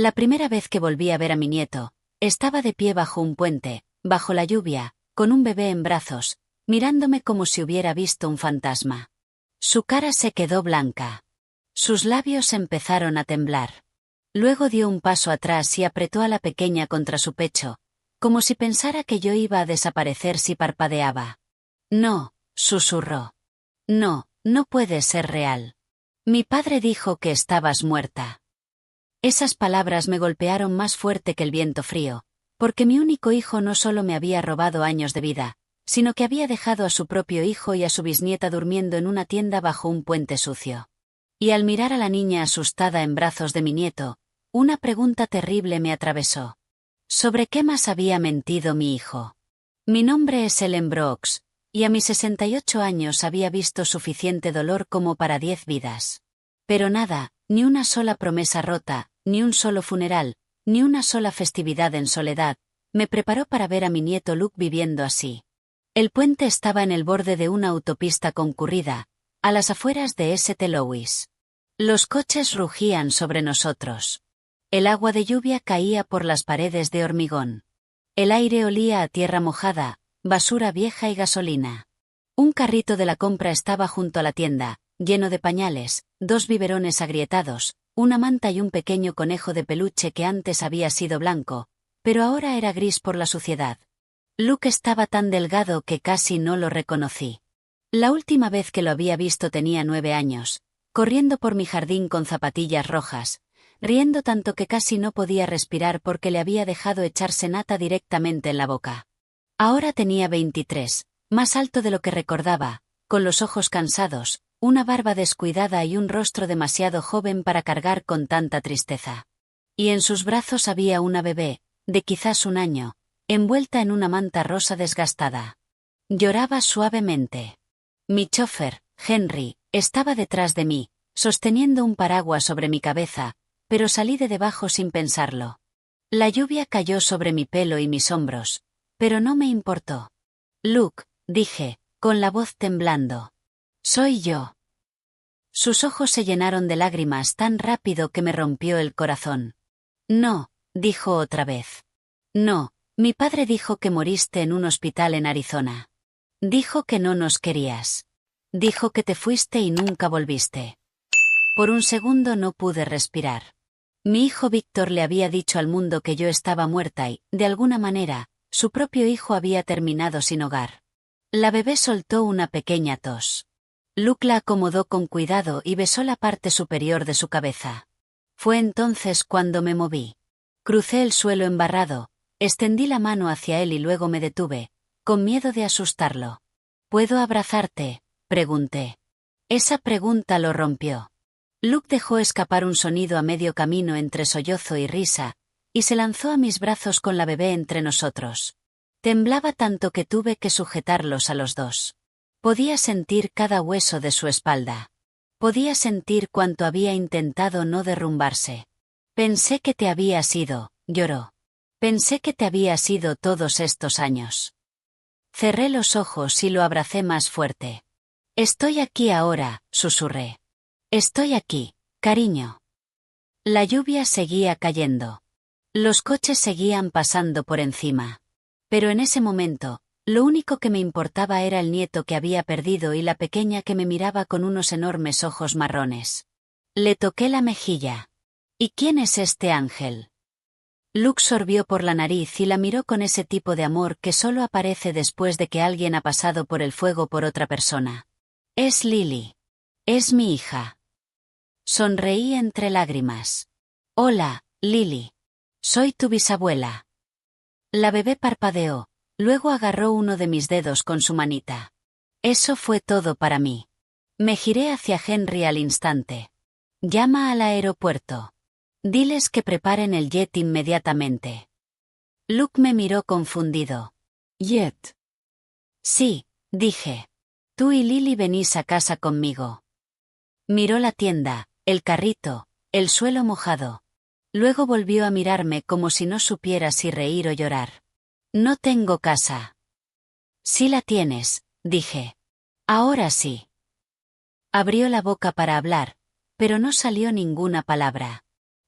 La primera vez que volví a ver a mi nieto, estaba de pie bajo un puente, bajo la lluvia, con un bebé en brazos, mirándome como si hubiera visto un fantasma. Su cara se quedó blanca. Sus labios empezaron a temblar. Luego dio un paso atrás y apretó a la pequeña contra su pecho, como si pensara que yo iba a desaparecer si parpadeaba. No, susurró. No, no puede ser real. Mi padre dijo que estabas muerta. Esas palabras me golpearon más fuerte que el viento frío, porque mi único hijo no solo me había robado años de vida, sino que había dejado a su propio hijo y a su bisnieta durmiendo en una tienda bajo un puente sucio. Y al mirar a la niña asustada en brazos de mi nieto, una pregunta terrible me atravesó. ¿Sobre qué más había mentido mi hijo? Mi nombre es Ellen Brooks, y a mis 68 años había visto suficiente dolor como para 10 vidas. Pero nada, ni una sola promesa rota, ni un solo funeral, ni una sola festividad en soledad, me preparó para ver a mi nieto Luke viviendo así. El puente estaba en el borde de una autopista concurrida, a las afueras de St. Louis. Los coches rugían sobre nosotros. El agua de lluvia caía por las paredes de hormigón. El aire olía a tierra mojada, basura vieja y gasolina. Un carrito de la compra estaba junto a la tienda, lleno de pañales, 2 biberones agrietados, una manta y un pequeño conejo de peluche que antes había sido blanco, pero ahora era gris por la suciedad. Luke estaba tan delgado que casi no lo reconocí. La última vez que lo había visto tenía 9 años, corriendo por mi jardín con zapatillas rojas, riendo tanto que casi no podía respirar porque le había dejado echarse nata directamente en la boca. Ahora tenía 23, más alto de lo que recordaba, con los ojos cansados, una barba descuidada y un rostro demasiado joven para cargar con tanta tristeza. Y en sus brazos había una bebé, de quizás 1 año, envuelta en una manta rosa desgastada. Lloraba suavemente. Mi chófer, Henry, estaba detrás de mí, sosteniendo un paraguas sobre mi cabeza, pero salí de debajo sin pensarlo. La lluvia cayó sobre mi pelo y mis hombros, pero no me importó. Luke, dije, con la voz temblando. Soy yo. Sus ojos se llenaron de lágrimas tan rápido que me rompió el corazón. No, dijo otra vez. No, mi padre dijo que moriste en un hospital en Arizona. Dijo que no nos querías. Dijo que te fuiste y nunca volviste. Por un segundo no pude respirar. Mi hijo Víctor le había dicho al mundo que yo estaba muerta y, de alguna manera, su propio hijo había terminado sin hogar. La bebé soltó una pequeña tos. Luke la acomodó con cuidado y besó la parte superior de su cabeza. Fue entonces cuando me moví. Crucé el suelo embarrado, extendí la mano hacia él y luego me detuve, con miedo de asustarlo. ¿Puedo abrazarte?, pregunté. Esa pregunta lo rompió. Luke dejó escapar un sonido a medio camino entre sollozo y risa, y se lanzó a mis brazos con la bebé entre nosotros. Temblaba tanto que tuve que sujetarlos a los dos. Podía sentir cada hueso de su espalda. Podía sentir cuánto había intentado no derrumbarse. Pensé que te habías ido, lloró. Pensé que te habías ido todos estos años. Cerré los ojos y lo abracé más fuerte. Estoy aquí ahora, susurré. Estoy aquí, cariño. La lluvia seguía cayendo. Los coches seguían pasando por encima. Pero en ese momento, lo único que me importaba era el nieto que había perdido y la pequeña que me miraba con unos enormes ojos marrones. Le toqué la mejilla. ¿Y quién es este ángel? Luke sorbió por la nariz y la miró con ese tipo de amor que solo aparece después de que alguien ha pasado por el fuego por otra persona. Es Lily. Es mi hija. Sonreí entre lágrimas. Hola, Lily. Soy tu bisabuela. La bebé parpadeó, luego agarró uno de mis dedos con su manita. Eso fue todo para mí. Me giré hacia Henry al instante. Llama al aeropuerto. Diles que preparen el jet inmediatamente. Luke me miró confundido. ¿Jet? Sí, dije. Tú y Lily venís a casa conmigo. Miró la tienda, el carrito, el suelo mojado. Luego volvió a mirarme como si no supiera si reír o llorar. No tengo casa. Sí la tienes, dije. Ahora sí. Abrió la boca para hablar, pero no salió ninguna palabra.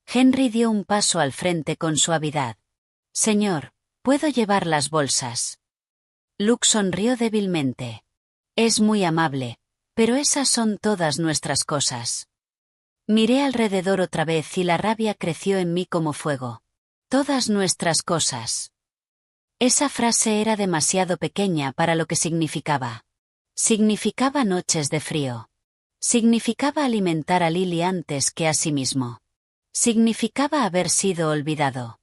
Henry dio un paso al frente con suavidad. Señor, ¿puedo llevar las bolsas? Luke sonrió débilmente. Es muy amable, pero esas son todas nuestras cosas. Miré alrededor otra vez y la rabia creció en mí como fuego. Todas nuestras cosas. Esa frase era demasiado pequeña para lo que significaba. Significaba noches de frío. Significaba alimentar a Lily antes que a sí mismo. Significaba haber sido olvidado.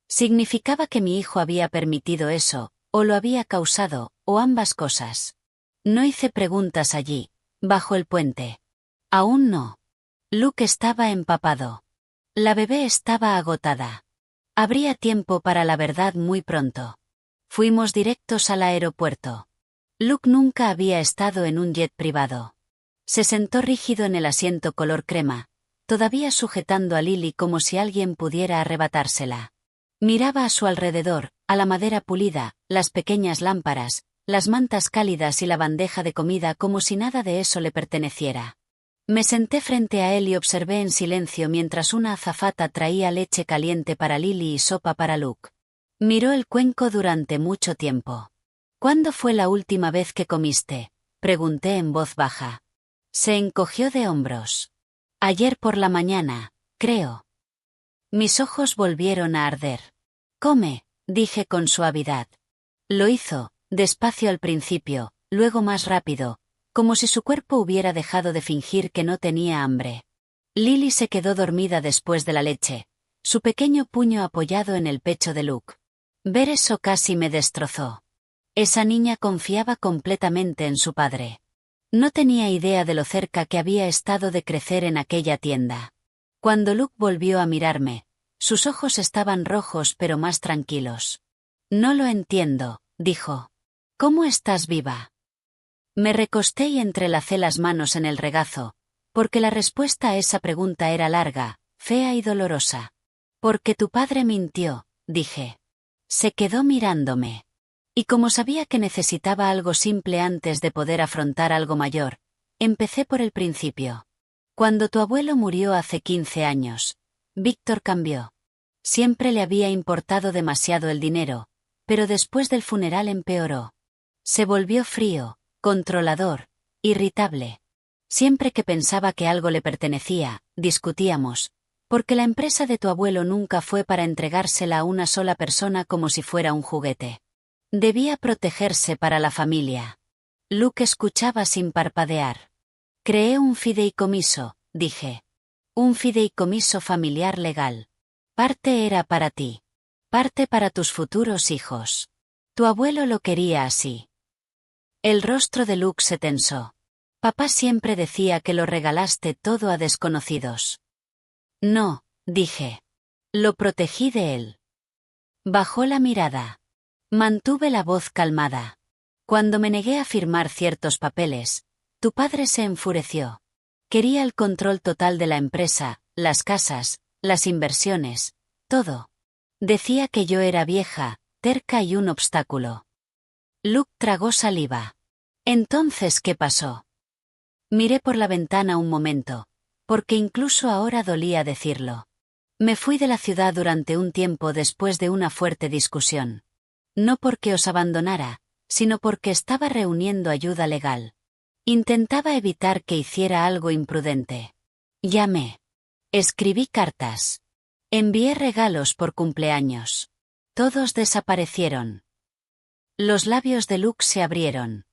Significaba que mi hijo había permitido eso, o lo había causado, o ambas cosas. No hice preguntas allí, bajo el puente. Aún no. Luke estaba empapado. La bebé estaba agotada. Habría tiempo para la verdad muy pronto. Fuimos directos al aeropuerto. Luke nunca había estado en un jet privado. Se sentó rígido en el asiento color crema, todavía sujetando a Lily como si alguien pudiera arrebatársela. Miraba a su alrededor, a la madera pulida, las pequeñas lámparas, las mantas cálidas y la bandeja de comida como si nada de eso le perteneciera. Me senté frente a él y observé en silencio mientras una azafata traía leche caliente para Lily y sopa para Luke. Miró el cuenco durante mucho tiempo. ¿Cuándo fue la última vez que comiste?, pregunté en voz baja. Se encogió de hombros. Ayer por la mañana, creo. Mis ojos volvieron a arder. Come, dije con suavidad. Lo hizo, despacio al principio, luego más rápido, como si su cuerpo hubiera dejado de fingir que no tenía hambre. Lily se quedó dormida después de la leche, su pequeño puño apoyado en el pecho de Luke. Ver eso casi me destrozó. Esa niña confiaba completamente en su padre. No tenía idea de lo cerca que había estado de crecer en aquella tienda. Cuando Luke volvió a mirarme, sus ojos estaban rojos pero más tranquilos. No lo entiendo, dijo. ¿Cómo estás viva? Me recosté y entrelacé las manos en el regazo, porque la respuesta a esa pregunta era larga, fea y dolorosa. Porque tu padre mintió, dije. Se quedó mirándome. Y como sabía que necesitaba algo simple antes de poder afrontar algo mayor, empecé por el principio. Cuando tu abuelo murió hace 15 años, Víctor cambió. Siempre le había importado demasiado el dinero, pero después del funeral empeoró. Se volvió frío, controlador, irritable. Siempre que pensaba que algo le pertenecía, discutíamos, porque la empresa de tu abuelo nunca fue para entregársela a una sola persona como si fuera un juguete. Debía protegerse para la familia. Luke escuchaba sin parpadear. Creé un fideicomiso, dije. Un fideicomiso familiar legal. Parte era para ti. Parte para tus futuros hijos. Tu abuelo lo quería así. El rostro de Luke se tensó. Papá siempre decía que lo regalaste todo a desconocidos. No, dije. Lo protegí de él. Bajó la mirada. Mantuve la voz calmada. Cuando me negué a firmar ciertos papeles, tu padre se enfureció. Quería el control total de la empresa, las casas, las inversiones, todo. Decía que yo era vieja, terca y un obstáculo. Luke tragó saliva. Entonces, ¿qué pasó? Miré por la ventana un momento, porque incluso ahora dolía decirlo. Me fui de la ciudad durante un tiempo después de una fuerte discusión. No porque os abandonara, sino porque estaba reuniendo ayuda legal. Intentaba evitar que hiciera algo imprudente. Llamé. Escribí cartas. Envié regalos por cumpleaños. Todos desaparecieron. Los labios de Luke se abrieron.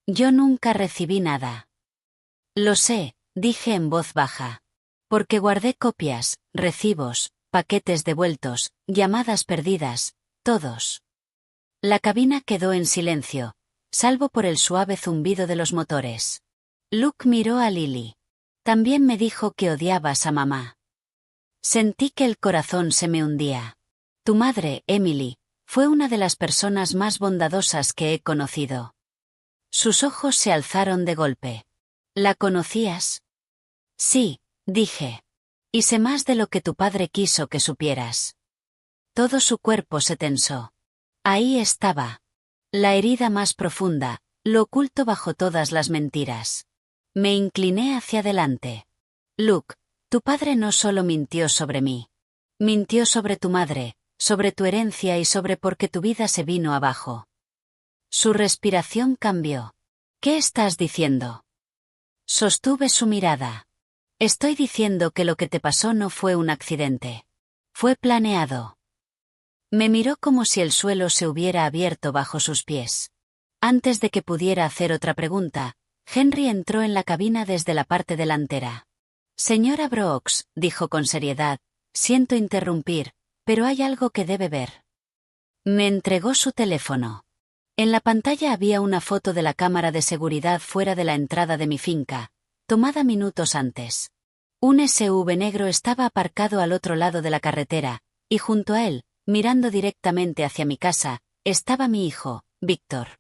Yo nunca recibí nada. Lo sé, dije en voz baja. Porque guardé copias, recibos, paquetes devueltos, llamadas perdidas, todos. La cabina quedó en silencio, salvo por el suave zumbido de los motores. Luke miró a Lily. También me dijo que odiabas a mamá. Sentí que el corazón se me hundía. Tu madre, Emily, fue una de las personas más bondadosas que he conocido. Sus ojos se alzaron de golpe. ¿La conocías? Sí, dije. Y sé más de lo que tu padre quiso que supieras. Todo su cuerpo se tensó. Ahí estaba. La herida más profunda, lo oculto bajo todas las mentiras. Me incliné hacia adelante. Luke, tu padre no solo mintió sobre mí. Mintió sobre tu madre, sobre tu herencia y sobre por qué tu vida se vino abajo. Su respiración cambió. ¿Qué estás diciendo? Sostuve su mirada. Estoy diciendo que lo que te pasó no fue un accidente. Fue planeado. Me miró como si el suelo se hubiera abierto bajo sus pies. Antes de que pudiera hacer otra pregunta, Henry entró en la cabina desde la parte delantera. Señora Brooks, dijo con seriedad, siento interrumpir, pero hay algo que debe ver. Me entregó su teléfono. En la pantalla había una foto de la cámara de seguridad fuera de la entrada de mi finca, tomada minutos antes. Un SUV negro estaba aparcado al otro lado de la carretera, y junto a él, mirando directamente hacia mi casa, estaba mi hijo, Víctor.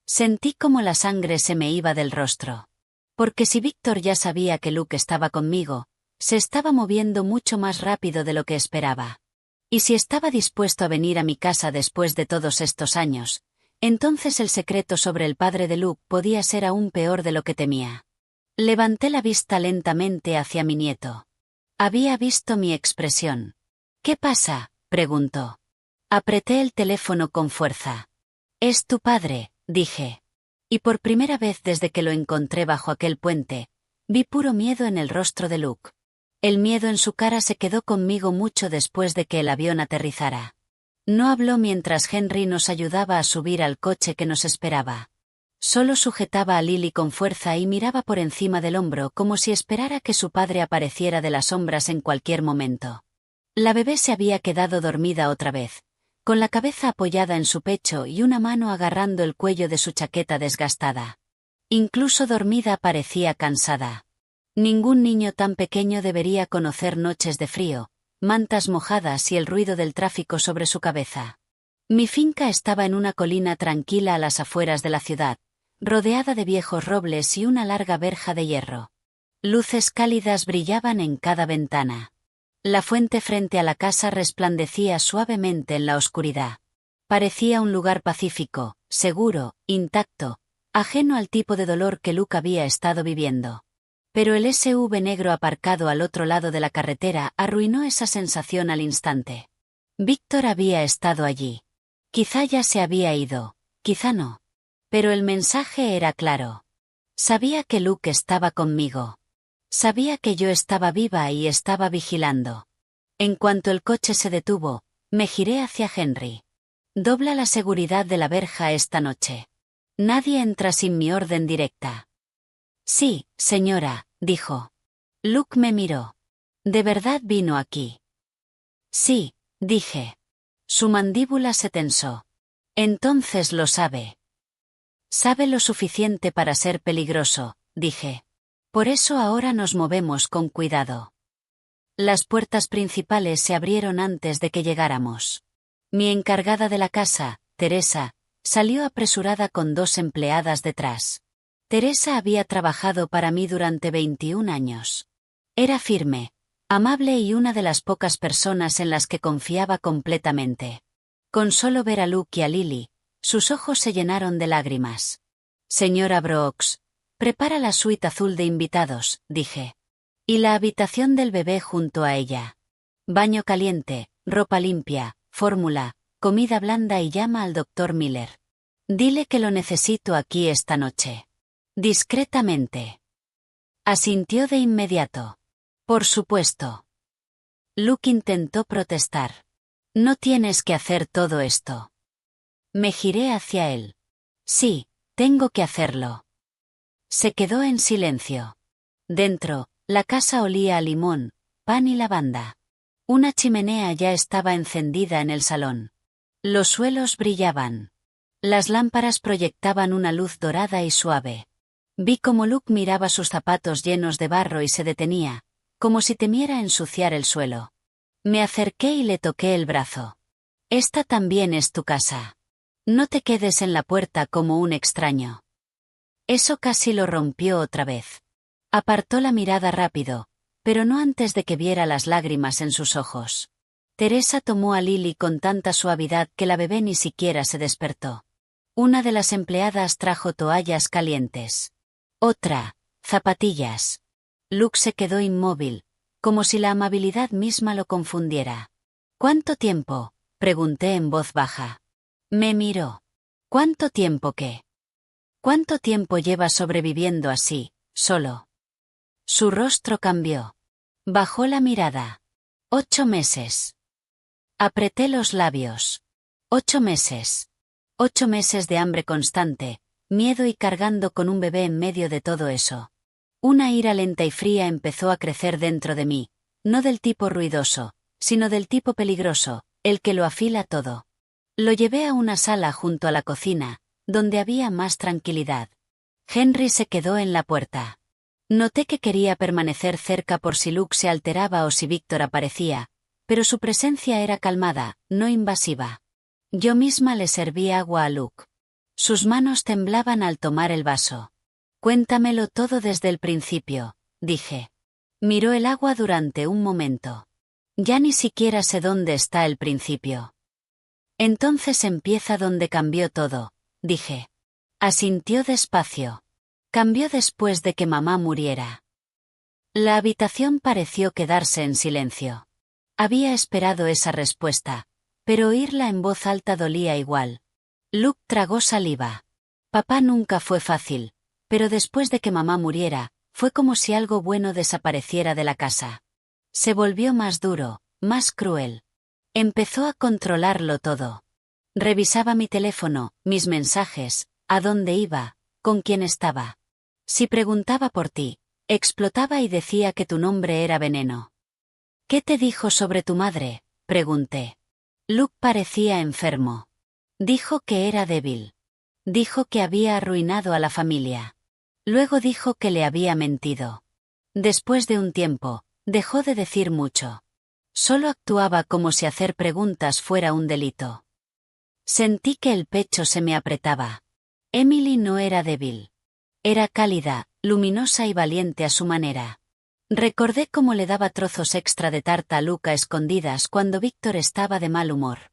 Sentí como la sangre se me iba del rostro. Porque si Víctor ya sabía que Luke estaba conmigo, se estaba moviendo mucho más rápido de lo que esperaba. Y si estaba dispuesto a venir a mi casa después de todos estos años, entonces el secreto sobre el padre de Luke podía ser aún peor de lo que temía. Levanté la vista lentamente hacia mi nieto. Había visto mi expresión. ¿Qué pasa?, preguntó. Apreté el teléfono con fuerza. Es tu padre, dije. Y por primera vez desde que lo encontré bajo aquel puente, vi puro miedo en el rostro de Luke. El miedo en su cara se quedó conmigo mucho después de que el avión aterrizara. No habló mientras Henry nos ayudaba a subir al coche que nos esperaba. Solo sujetaba a Lily con fuerza y miraba por encima del hombro como si esperara que su padre apareciera de las sombras en cualquier momento. La bebé se había quedado dormida otra vez, con la cabeza apoyada en su pecho y una mano agarrando el cuello de su chaqueta desgastada. Incluso dormida parecía cansada. Ningún niño tan pequeño debería conocer noches de frío, mantas mojadas y el ruido del tráfico sobre su cabeza. Mi finca estaba en una colina tranquila a las afueras de la ciudad, rodeada de viejos robles y una larga verja de hierro. Luces cálidas brillaban en cada ventana. La fuente frente a la casa resplandecía suavemente en la oscuridad. Parecía un lugar pacífico, seguro, intacto, ajeno al tipo de dolor que Luke había estado viviendo. Pero el SUV negro aparcado al otro lado de la carretera arruinó esa sensación al instante. Víctor había estado allí. Quizá ya se había ido, quizá no. Pero el mensaje era claro. Sabía que Luke estaba conmigo. Sabía que yo estaba viva y estaba vigilando. En cuanto el coche se detuvo, me giré hacia Henry. Dobla la seguridad de la verja esta noche. Nadie entra sin mi orden directa. Sí, señora, dijo. Luke me miró. ¿De verdad vino aquí? Sí, dije. Su mandíbula se tensó. Entonces lo sabe. Sabe lo suficiente para ser peligroso, dije. Por eso ahora nos movemos con cuidado. Las puertas principales se abrieron antes de que llegáramos. Mi encargada de la casa, Teresa, salió apresurada con 2 empleadas detrás. Teresa había trabajado para mí durante 21 años. Era firme, amable y una de las pocas personas en las que confiaba completamente. Con solo ver a Luke y a Lily, sus ojos se llenaron de lágrimas. Señora Brooks, prepara la suite azul de invitados, dije. Y la habitación del bebé junto a ella. Baño caliente, ropa limpia, fórmula, comida blanda y llama al doctor Miller. Dile que lo necesito aquí esta noche. Discretamente. Asintió de inmediato. Por supuesto. Luke intentó protestar. No tienes que hacer todo esto. Me giré hacia él. Sí, tengo que hacerlo. Se quedó en silencio. Dentro, la casa olía a limón, pan y lavanda. Una chimenea ya estaba encendida en el salón. Los suelos brillaban. Las lámparas proyectaban una luz dorada y suave. Vi cómo Luke miraba sus zapatos llenos de barro y se detenía, como si temiera ensuciar el suelo. Me acerqué y le toqué el brazo. Esta también es tu casa. No te quedes en la puerta como un extraño. Eso casi lo rompió otra vez. Apartó la mirada rápido, pero no antes de que viera las lágrimas en sus ojos. Teresa tomó a Lily con tanta suavidad que la bebé ni siquiera se despertó. Una de las empleadas trajo toallas calientes. Otra, zapatillas. Luke se quedó inmóvil, como si la amabilidad misma lo confundiera. ¿Cuánto tiempo?, pregunté en voz baja. Me miró. ¿Cuánto tiempo qué? ¿Cuánto tiempo llevas sobreviviendo así, solo? Su rostro cambió. Bajó la mirada. 8 meses. Apreté los labios. 8 meses. 8 meses de hambre constante, miedo y cargando con un bebé en medio de todo eso. Una ira lenta y fría empezó a crecer dentro de mí, no del tipo ruidoso, sino del tipo peligroso, el que lo afila todo. Lo llevé a una sala junto a la cocina, donde había más tranquilidad. Henry se quedó en la puerta. Noté que quería permanecer cerca por si Luke se alteraba o si Víctor aparecía, pero su presencia era calmada, no invasiva. Yo misma le serví agua a Luke. Sus manos temblaban al tomar el vaso. Cuéntamelo todo desde el principio, dije. Miró el agua durante un momento. Ya ni siquiera sé dónde está el principio. Entonces empieza donde cambió todo, dije. Asintió despacio. Cambió después de que mamá muriera. La habitación pareció quedarse en silencio. Había esperado esa respuesta, pero oírla en voz alta dolía igual. Luke tragó saliva. Papá nunca fue fácil, pero después de que mamá muriera, fue como si algo bueno desapareciera de la casa. Se volvió más duro, más cruel. Empezó a controlarlo todo. Revisaba mi teléfono, mis mensajes, a dónde iba, con quién estaba. Si preguntaba por ti, explotaba y decía que tu nombre era veneno. ¿Qué te dijo sobre tu madre?, pregunté. Luke parecía enfermo. Dijo que era débil. Dijo que había arruinado a la familia. Luego dijo que le había mentido. Después de un tiempo, dejó de decir mucho. Solo actuaba como si hacer preguntas fuera un delito. Sentí que el pecho se me apretaba. Emily no era débil. Era cálida, luminosa y valiente a su manera. Recordé cómo le daba trozos extra de tarta a Luke a escondidas cuando Víctor estaba de mal humor.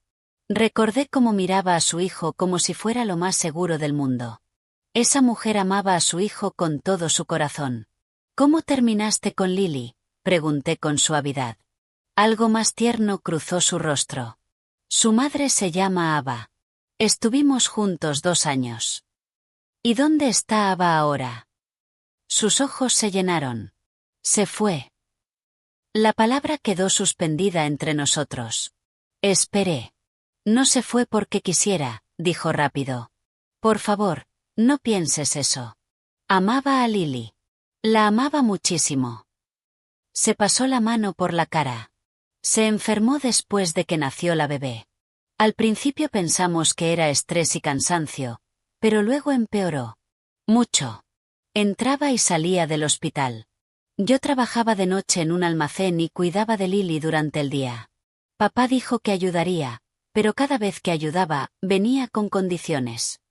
Recordé cómo miraba a su hijo como si fuera lo más seguro del mundo. Esa mujer amaba a su hijo con todo su corazón. ¿Cómo terminaste con Lily?, pregunté con suavidad. Algo más tierno cruzó su rostro. Su madre se llama Ava. Estuvimos juntos 2 años. ¿Y dónde está Ava ahora? Sus ojos se llenaron. Se fue. La palabra quedó suspendida entre nosotros. Esperé. No se fue porque quisiera, dijo rápido. Por favor, no pienses eso. Amaba a Lily. La amaba muchísimo. Se pasó la mano por la cara. Se enfermó después de que nació la bebé. Al principio pensamos que era estrés y cansancio, pero luego empeoró. Mucho. Entraba y salía del hospital. Yo trabajaba de noche en un almacén y cuidaba de Lily durante el día. Papá dijo que ayudaría, pero cada vez que ayudaba, venía con condiciones.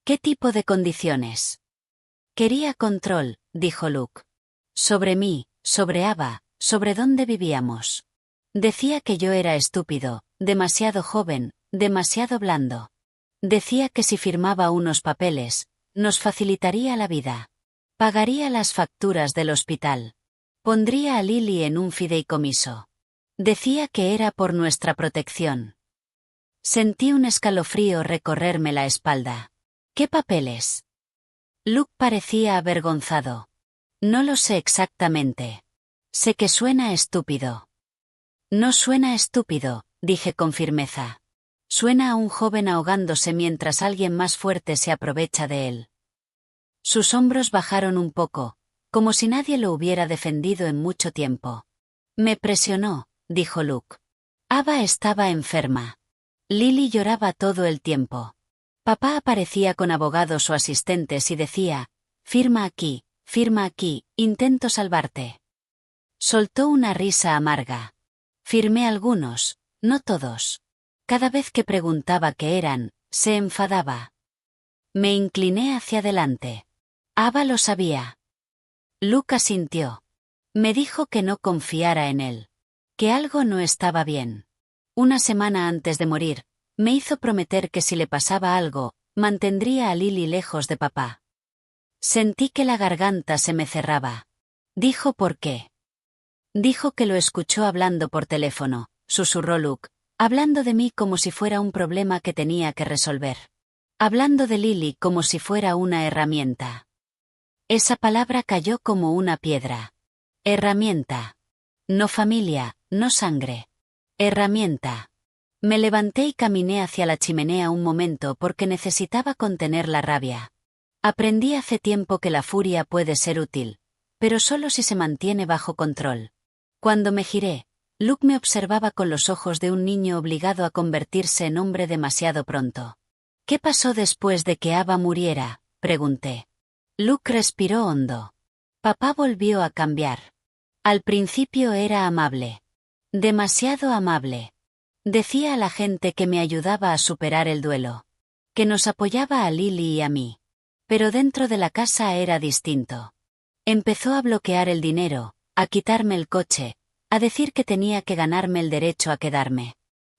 ¿Qué tipo de condiciones? Quería control, dijo Luke. Sobre mí, sobre Ava, sobre dónde vivíamos. Decía que yo era estúpido, demasiado joven, demasiado blando. Decía que si firmaba unos papeles, nos facilitaría la vida. Pagaría las facturas del hospital. Pondría a Lily en un fideicomiso. Decía que era por nuestra protección. Sentí un escalofrío recorrerme la espalda. ¿Qué papeles? Luke parecía avergonzado. No lo sé exactamente. Sé que suena estúpido. No suena estúpido, dije con firmeza. Suena a un joven ahogándose mientras alguien más fuerte se aprovecha de él. Sus hombros bajaron un poco, como si nadie lo hubiera defendido en mucho tiempo. Me presionó, dijo Luke. Ava estaba enferma. Lily lloraba todo el tiempo. Papá aparecía con abogados o asistentes y decía, firma aquí, intento salvarte. Soltó una risa amarga. Firmé algunos, no todos. Cada vez que preguntaba qué eran, se enfadaba. Me incliné hacia adelante. Ava lo sabía. Luke asintió. Me dijo que no confiara en él. Que algo no estaba bien. Una semana antes de morir, me hizo prometer que si le pasaba algo, mantendría a Lily lejos de papá. Sentí que la garganta se me cerraba. Dijo por qué. Dijo que lo escuchó hablando por teléfono, susurró Luke, hablando de mí como si fuera un problema que tenía que resolver. Hablando de Lily como si fuera una herramienta. Esa palabra cayó como una piedra. Herramienta. No familia, no sangre. Herramienta. Me levanté y caminé hacia la chimenea un momento porque necesitaba contener la rabia. Aprendí hace tiempo que la furia puede ser útil, pero solo si se mantiene bajo control. Cuando me giré, Luke me observaba con los ojos de un niño obligado a convertirse en hombre demasiado pronto. ¿Qué pasó después de que Ava muriera?, pregunté. Luke respiró hondo. Papá volvió a cambiar. Al principio era amable. Demasiado amable. Decía a la gente que me ayudaba a superar el duelo. Que nos apoyaba a Lily y a mí. Pero dentro de la casa era distinto. Empezó a bloquear el dinero, a quitarme el coche, a decir que tenía que ganarme el derecho a quedarme.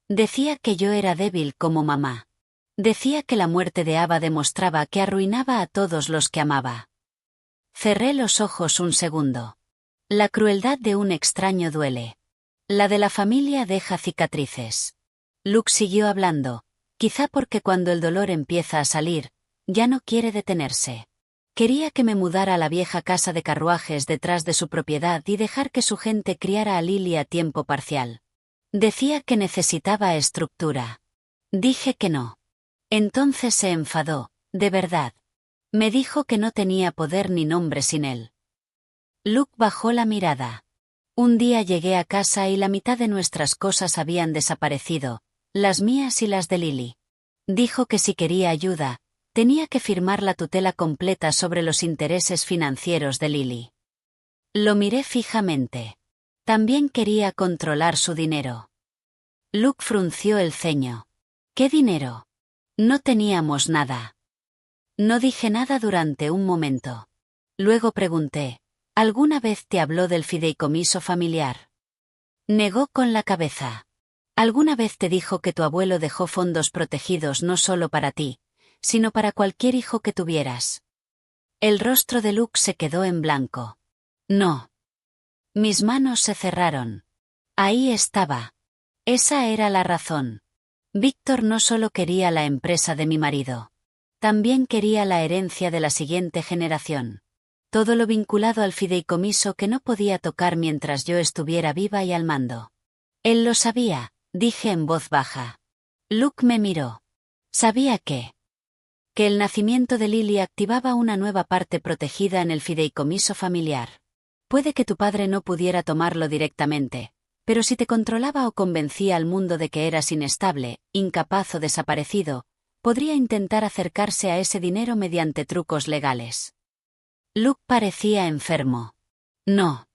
Decía que yo era débil como mamá. Decía que la muerte de Ava demostraba que arruinaba a todos los que amaba. Cerré los ojos un segundo. La crueldad de un extraño duele. La de la familia deja cicatrices. Luke siguió hablando, quizá porque cuando el dolor empieza a salir, ya no quiere detenerse. Quería que me mudara a la vieja casa de carruajes detrás de su propiedad y dejar que su gente criara a Lily a tiempo parcial. Decía que necesitaba estructura. Dije que no. Entonces se enfadó, de verdad. Me dijo que no tenía poder ni nombre sin él. Luke bajó la mirada. Un día llegué a casa y la mitad de nuestras cosas habían desaparecido, las mías y las de Lily. Dijo que si quería ayuda, tenía que firmar la tutela completa sobre los intereses financieros de Lily. Lo miré fijamente. También quería controlar su dinero. Luke frunció el ceño. ¿Qué dinero? No teníamos nada. No dije nada durante un momento. Luego pregunté, ¿alguna vez te habló del fideicomiso familiar? Negó con la cabeza. ¿Alguna vez te dijo que tu abuelo dejó fondos protegidos no solo para ti, sino para cualquier hijo que tuvieras? El rostro de Luke se quedó en blanco. No. Mis manos se cerraron. Ahí estaba. Esa era la razón. Víctor no solo quería la empresa de mi marido. También quería la herencia de la siguiente generación. Todo lo vinculado al fideicomiso que no podía tocar mientras yo estuviera viva y al mando. Él lo sabía, dije en voz baja. Luke me miró. ¿Sabía qué? Que el nacimiento de Lily activaba una nueva parte protegida en el fideicomiso familiar. Puede que tu padre no pudiera tomarlo directamente, pero si te controlaba o convencía al mundo de que eras inestable, incapaz o desaparecido, podría intentar acercarse a ese dinero mediante trucos legales. Luke parecía enfermo. No.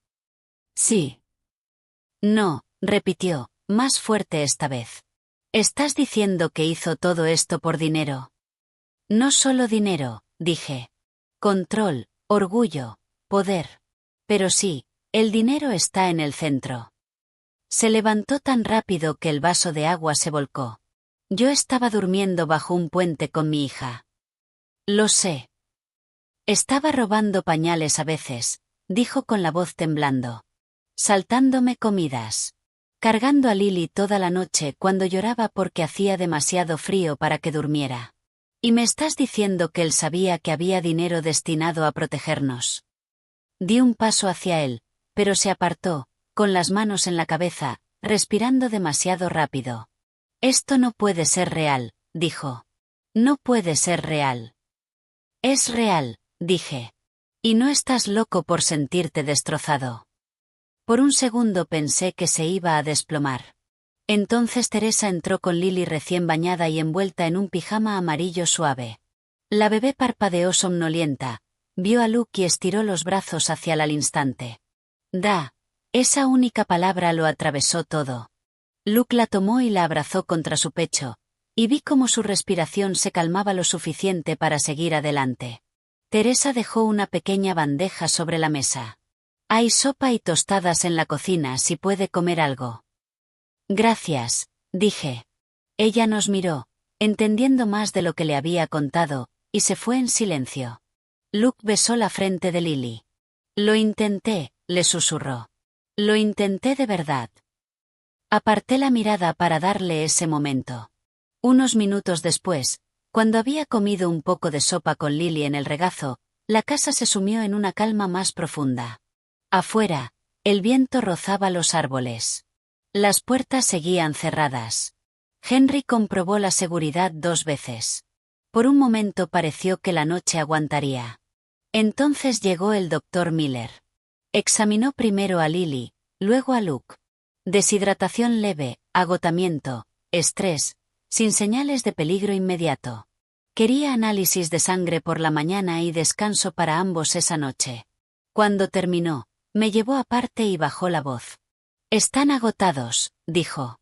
Sí. No, repitió, más fuerte esta vez. ¿Estás diciendo que hizo todo esto por dinero? No solo dinero, dije. Control, orgullo, poder. Pero sí, el dinero está en el centro. Se levantó tan rápido que el vaso de agua se volcó. Yo estaba durmiendo bajo un puente con mi hija. Lo sé. Estaba robando pañales a veces, dijo con la voz temblando. Saltándome comidas. Cargando a Lily toda la noche cuando lloraba porque hacía demasiado frío para que durmiera. ¿Y me estás diciendo que él sabía que había dinero destinado a protegernos? Di un paso hacia él, pero se apartó, con las manos en la cabeza, respirando demasiado rápido. Esto no puede ser real, dijo. No puede ser real. Es real, dije. Y no estás loco por sentirte destrozado. Por un segundo pensé que se iba a desplomar. Entonces Teresa entró con Lily recién bañada y envuelta en un pijama amarillo suave. La bebé parpadeó somnolienta, vio a Luke y estiró los brazos hacia él al instante. Esa única palabra lo atravesó todo. Luke la tomó y la abrazó contra su pecho, y vi cómo su respiración se calmaba lo suficiente para seguir adelante. Teresa dejó una pequeña bandeja sobre la mesa. Hay sopa y tostadas en la cocina si puede comer algo. Gracias, dije. Ella nos miró, entendiendo más de lo que le había contado, y se fue en silencio. Luke besó la frente de Lily. Lo intenté, le susurró. Lo intenté de verdad. Aparté la mirada para darle ese momento. Unos minutos después, cuando había comido un poco de sopa con Lily en el regazo, la casa se sumió en una calma más profunda. Afuera, el viento rozaba los árboles. Las puertas seguían cerradas. Henry comprobó la seguridad 2 veces. Por un momento pareció que la noche aguantaría. Entonces llegó el doctor Miller. Examinó primero a Lily, luego a Luke. Deshidratación leve, agotamiento, estrés, sin señales de peligro inmediato. Quería análisis de sangre por la mañana y descanso para ambos esa noche. Cuando terminó, me llevó aparte y bajó la voz. «Están agotados», dijo.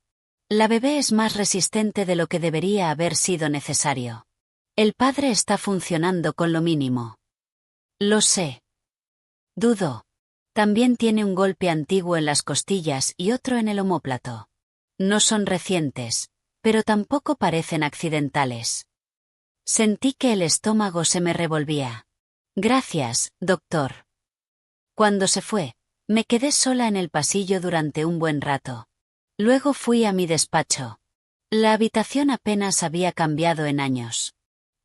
«La bebé es más resistente de lo que debería haber sido necesario. El padre está funcionando con lo mínimo». «Lo sé». Dudó. «También tiene un golpe antiguo en las costillas y otro en el omóplato. No son recientes, pero tampoco parecen accidentales». Sentí que el estómago se me revolvía. «Gracias, doctor». Cuando se fue, me quedé sola en el pasillo durante un buen rato. Luego fui a mi despacho. La habitación apenas había cambiado en años.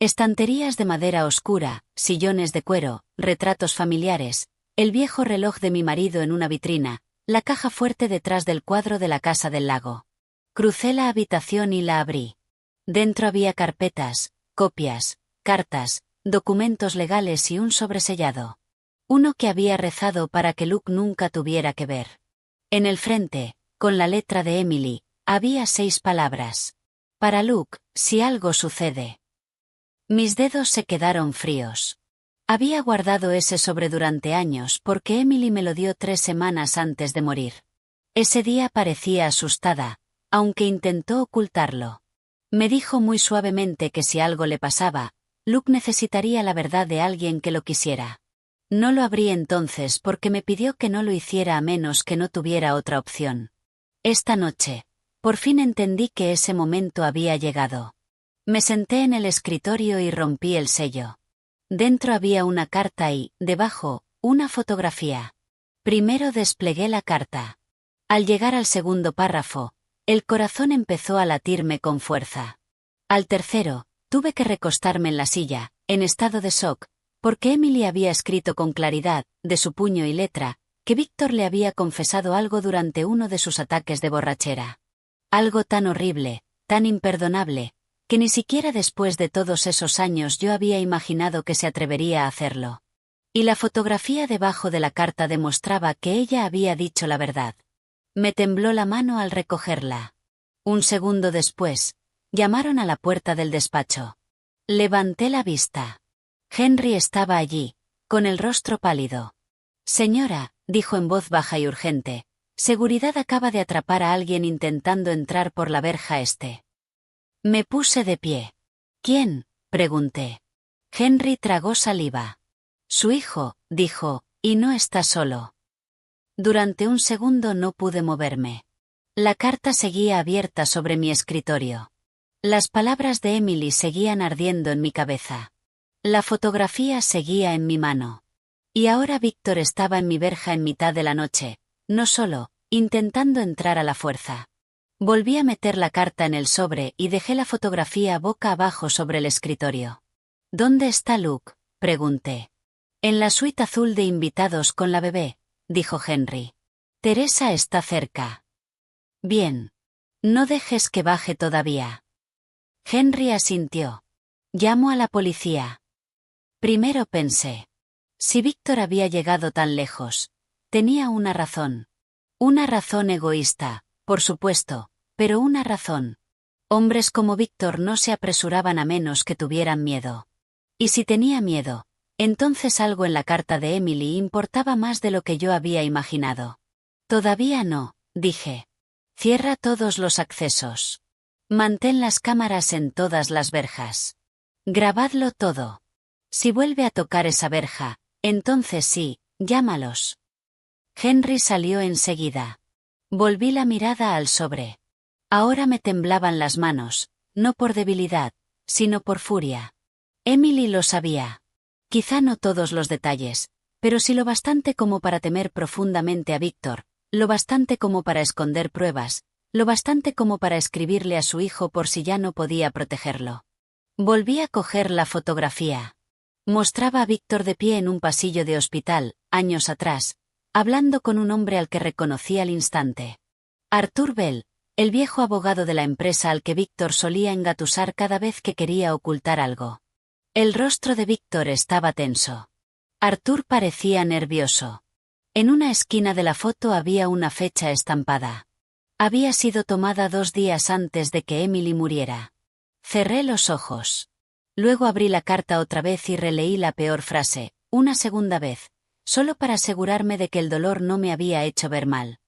Estanterías de madera oscura, sillones de cuero, retratos familiares, el viejo reloj de mi marido en una vitrina, la caja fuerte detrás del cuadro de la casa del lago. Crucé la habitación y la abrí. Dentro había carpetas, copias, cartas, documentos legales y un sobresellado. Uno que había rezado para que Luke nunca tuviera que ver. En el frente, con la letra de Emily, había 6 palabras. Para Luke, si algo sucede. Mis dedos se quedaron fríos. Había guardado ese sobre durante años porque Emily me lo dio 3 semanas antes de morir. Ese día parecía asustada, aunque intentó ocultarlo. Me dijo muy suavemente que si algo le pasaba, Luke necesitaría la verdad de alguien que lo quisiera. No lo abrí entonces porque me pidió que no lo hiciera a menos que no tuviera otra opción. Esta noche, por fin entendí que ese momento había llegado. Me senté en el escritorio y rompí el sello. Dentro había una carta y, debajo, una fotografía. Primero desplegué la carta. Al llegar al segundo párrafo, el corazón empezó a latirme con fuerza. Al tercero, tuve que recostarme en la silla, en estado de shock, porque Emily había escrito con claridad, de su puño y letra, que Víctor le había confesado algo durante uno de sus ataques de borrachera. Algo tan horrible, tan imperdonable, que ni siquiera después de todos esos años yo había imaginado que se atrevería a hacerlo. Y la fotografía debajo de la carta demostraba que ella había dicho la verdad. Me tembló la mano al recogerla. Un segundo después, llamaron a la puerta del despacho. Levanté la vista. Henry estaba allí, con el rostro pálido. «Señora», dijo en voz baja y urgente, «seguridad acaba de atrapar a alguien intentando entrar por la verja este». Me puse de pie. «¿Quién?», pregunté. Henry tragó saliva. «Su hijo», dijo, «y no está solo». Durante un segundo no pude moverme. La carta seguía abierta sobre mi escritorio. Las palabras de Emily seguían ardiendo en mi cabeza. La fotografía seguía en mi mano. Y ahora Víctor estaba en mi verja en mitad de la noche, no solo, intentando entrar a la fuerza. Volví a meter la carta en el sobre y dejé la fotografía boca abajo sobre el escritorio. «¿Dónde está Luke?», pregunté. «En la suite azul de invitados con la bebé», dijo Henry. «Teresa está cerca». «Bien. No dejes que baje todavía». Henry asintió. «Llamo a la policía». Primero pensé. Si Víctor había llegado tan lejos, tenía una razón. Una razón egoísta, por supuesto, pero una razón. Hombres como Víctor no se apresuraban a menos que tuvieran miedo. Y si tenía miedo, entonces algo en la carta de Emily importaba más de lo que yo había imaginado. «Todavía no», dije. «Cierra todos los accesos. Mantén las cámaras en todas las verjas. Grabadlo todo. Si vuelve a tocar esa verja, entonces sí, llámalos». Henry salió enseguida. Volví la mirada al sobre. Ahora me temblaban las manos, no por debilidad, sino por furia. Emily lo sabía. Quizá no todos los detalles, pero sí lo bastante como para temer profundamente a Víctor, lo bastante como para esconder pruebas, lo bastante como para escribirle a su hijo por si ya no podía protegerlo. Volví a coger la fotografía. Mostraba a Víctor de pie en un pasillo de hospital, años atrás, hablando con un hombre al que reconocí al instante. Arthur Bell, el viejo abogado de la empresa al que Víctor solía engatusar cada vez que quería ocultar algo. El rostro de Víctor estaba tenso. Arthur parecía nervioso. En una esquina de la foto había una fecha estampada. Había sido tomada 2 días antes de que Emily muriera. Cerré los ojos. Luego abrí la carta otra vez y releí la peor frase, una segunda vez, solo para asegurarme de que el dolor no me había hecho ver mal.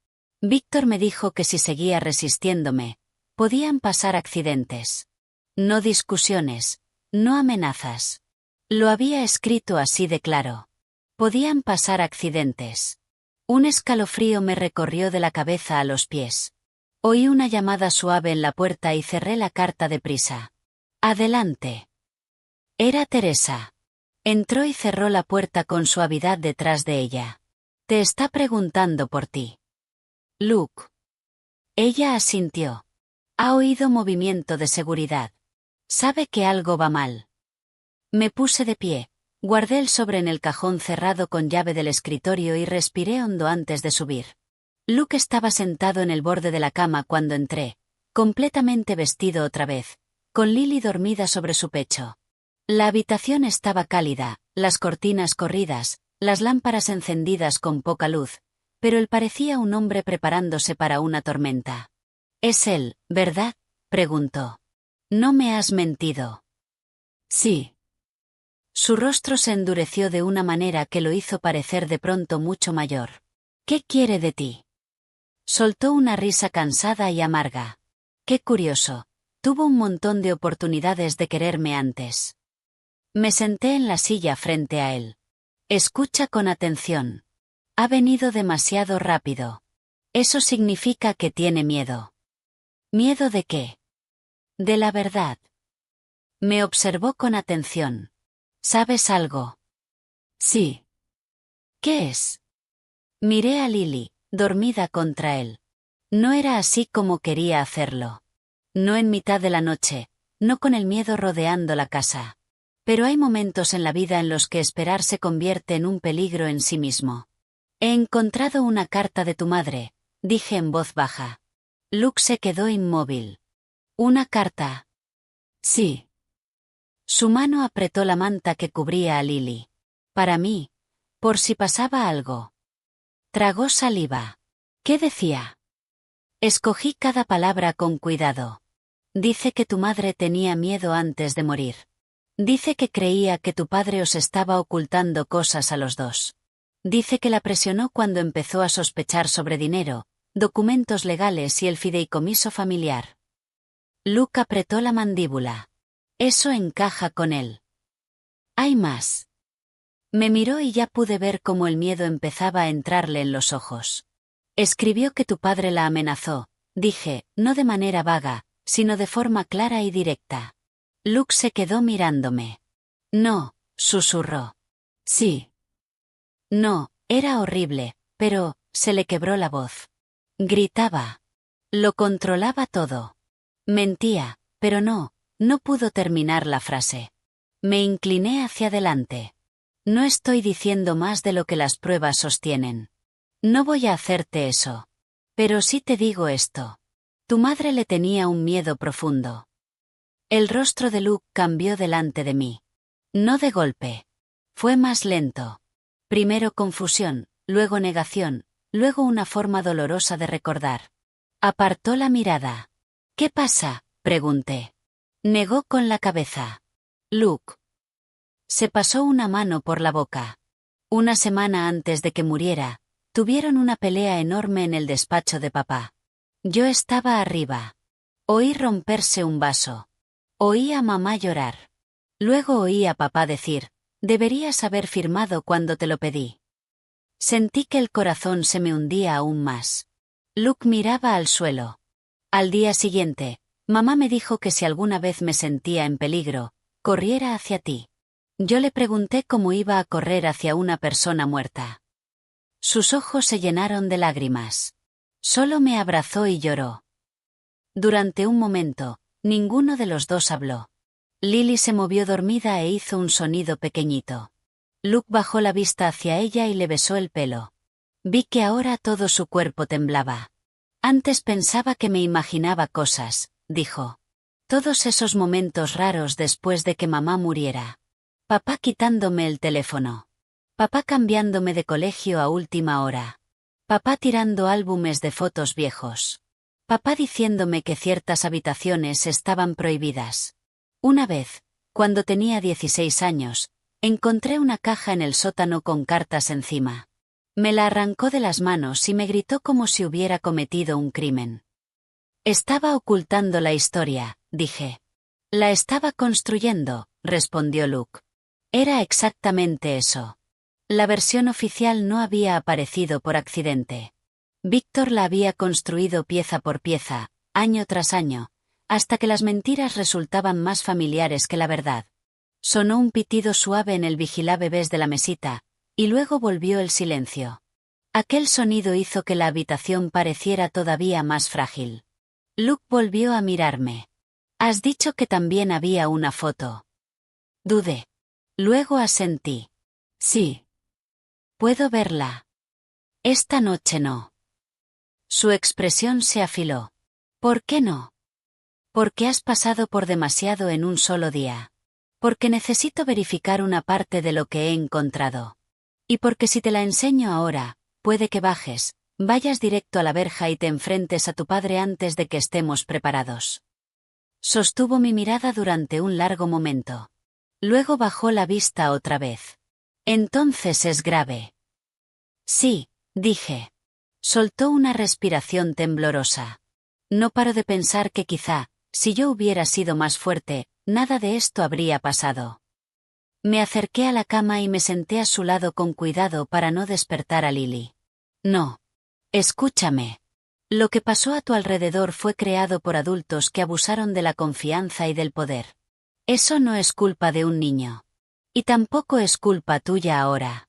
Víctor me dijo que si seguía resistiéndome, podían pasar accidentes. No discusiones, no amenazas. Lo había escrito así de claro. Podían pasar accidentes. Un escalofrío me recorrió de la cabeza a los pies. Oí una llamada suave en la puerta y cerré la carta deprisa. Adelante. Era Teresa. Entró y cerró la puerta con suavidad detrás de ella. Te está preguntando por ti. Luke. Ella asintió. Ha oído movimiento de seguridad. Sabe que algo va mal. Me puse de pie, guardé el sobre en el cajón cerrado con llave del escritorio y respiré hondo antes de subir. Luke estaba sentado en el borde de la cama cuando entré, completamente vestido otra vez, con Lily dormida sobre su pecho. La habitación estaba cálida, las cortinas corridas, las lámparas encendidas con poca luz, pero él parecía un hombre preparándose para una tormenta. «Es él, ¿verdad?», preguntó. «No me has mentido». «Sí». Su rostro se endureció de una manera que lo hizo parecer de pronto mucho mayor. «¿Qué quiere de ti?». Soltó una risa cansada y amarga. «Qué curioso. Tuvo un montón de oportunidades de quererme antes». Me senté en la silla frente a él. «Escucha con atención. Ha venido demasiado rápido. Eso significa que tiene miedo». «¿Miedo de qué?». «De la verdad». Me observó con atención. «¿Sabes algo?». «Sí». «¿Qué es?». Miré a Lily, dormida contra él. No era así como quería hacerlo. No en mitad de la noche, no con el miedo rodeando la casa. Pero hay momentos en la vida en los que esperar se convierte en un peligro en sí mismo. «He encontrado una carta de tu madre», dije en voz baja. Luke se quedó inmóvil. «¿Una carta?». «Sí». Su mano apretó la manta que cubría a Lily. «Para mí, por si pasaba algo». Tragó saliva. «¿Qué decía?». Escogí cada palabra con cuidado. «Dice que tu madre tenía miedo antes de morir. Dice que creía que tu padre os estaba ocultando cosas a los dos. Dice que la presionó cuando empezó a sospechar sobre dinero, documentos legales y el fideicomiso familiar». Luke apretó la mandíbula. «Eso encaja con él». «Hay más». Me miró y ya pude ver cómo el miedo empezaba a entrarle en los ojos. «Escribió que tu padre la amenazó», dije, no de manera vaga, sino de forma clara y directa. Luke se quedó mirándome. «No», susurró. «Sí». «No», era horrible, pero, se le quebró la voz. Gritaba. Lo controlaba todo. Mentía, pero no pudo terminar la frase. Me incliné hacia adelante. «No estoy diciendo más de lo que las pruebas sostienen. No voy a hacerte eso. Pero sí te digo esto. Tu madre le tenía un miedo profundo». El rostro de Luke cambió delante de mí. No de golpe. Fue más lento. Primero confusión, luego negación, luego una forma dolorosa de recordar. Apartó la mirada. «¿Qué pasa?», pregunté. Negó con la cabeza. «Luke». Se pasó una mano por la boca. Una semana antes de que muriera, tuvieron una pelea enorme en el despacho de papá. Yo estaba arriba. Oí romperse un vaso. Oí a mamá llorar. Luego oí a papá decir, «Deberías haber firmado cuando te lo pedí». Sentí que el corazón se me hundía aún más. Luke miraba al suelo. Al día siguiente, mamá me dijo que si alguna vez me sentía en peligro, corriera hacia ti. Yo le pregunté cómo iba a correr hacia una persona muerta. Sus ojos se llenaron de lágrimas. Solo me abrazó y lloró. Durante un momento, ninguno de los dos habló. Lily se movió dormida e hizo un sonido pequeñito. Luke bajó la vista hacia ella y le besó el pelo. Vi que ahora todo su cuerpo temblaba. Antes pensaba que me imaginaba cosas, dijo. Todos esos momentos raros después de que mamá muriera. Papá quitándome el teléfono. Papá cambiándome de colegio a última hora. Papá tirando álbumes de fotos viejos. Papá diciéndome que ciertas habitaciones estaban prohibidas. Una vez, cuando tenía 16 años, encontré una caja en el sótano con cartas encima. Me la arrancó de las manos y me gritó como si hubiera cometido un crimen. Estaba ocultando la historia, dije. La estaba construyendo, respondió Luke. Era exactamente eso. La versión oficial no había aparecido por accidente. Víctor la había construido pieza por pieza, año tras año, hasta que las mentiras resultaban más familiares que la verdad. Sonó un pitido suave en el vigilabebés de la mesita, y luego volvió el silencio. Aquel sonido hizo que la habitación pareciera todavía más frágil. Luke volvió a mirarme. «Has dicho que también había una foto». Dudé. Luego asentí. «Sí. Puedo verla». «Esta noche no». Su expresión se afiló. «¿Por qué no?» «Porque has pasado por demasiado en un solo día. Porque necesito verificar una parte de lo que he encontrado. Y porque si te la enseño ahora, puede que bajes, vayas directo a la verja y te enfrentes a tu padre antes de que estemos preparados». Sostuvo mi mirada durante un largo momento. Luego bajó la vista otra vez. «Entonces es grave». «Sí», dije. Soltó una respiración temblorosa. No paro de pensar que quizá, si yo hubiera sido más fuerte, nada de esto habría pasado. Me acerqué a la cama y me senté a su lado con cuidado para no despertar a Lily. «No. Escúchame. Lo que pasó a tu alrededor fue creado por adultos que abusaron de la confianza y del poder. Eso no es culpa de un niño. Y tampoco es culpa tuya ahora».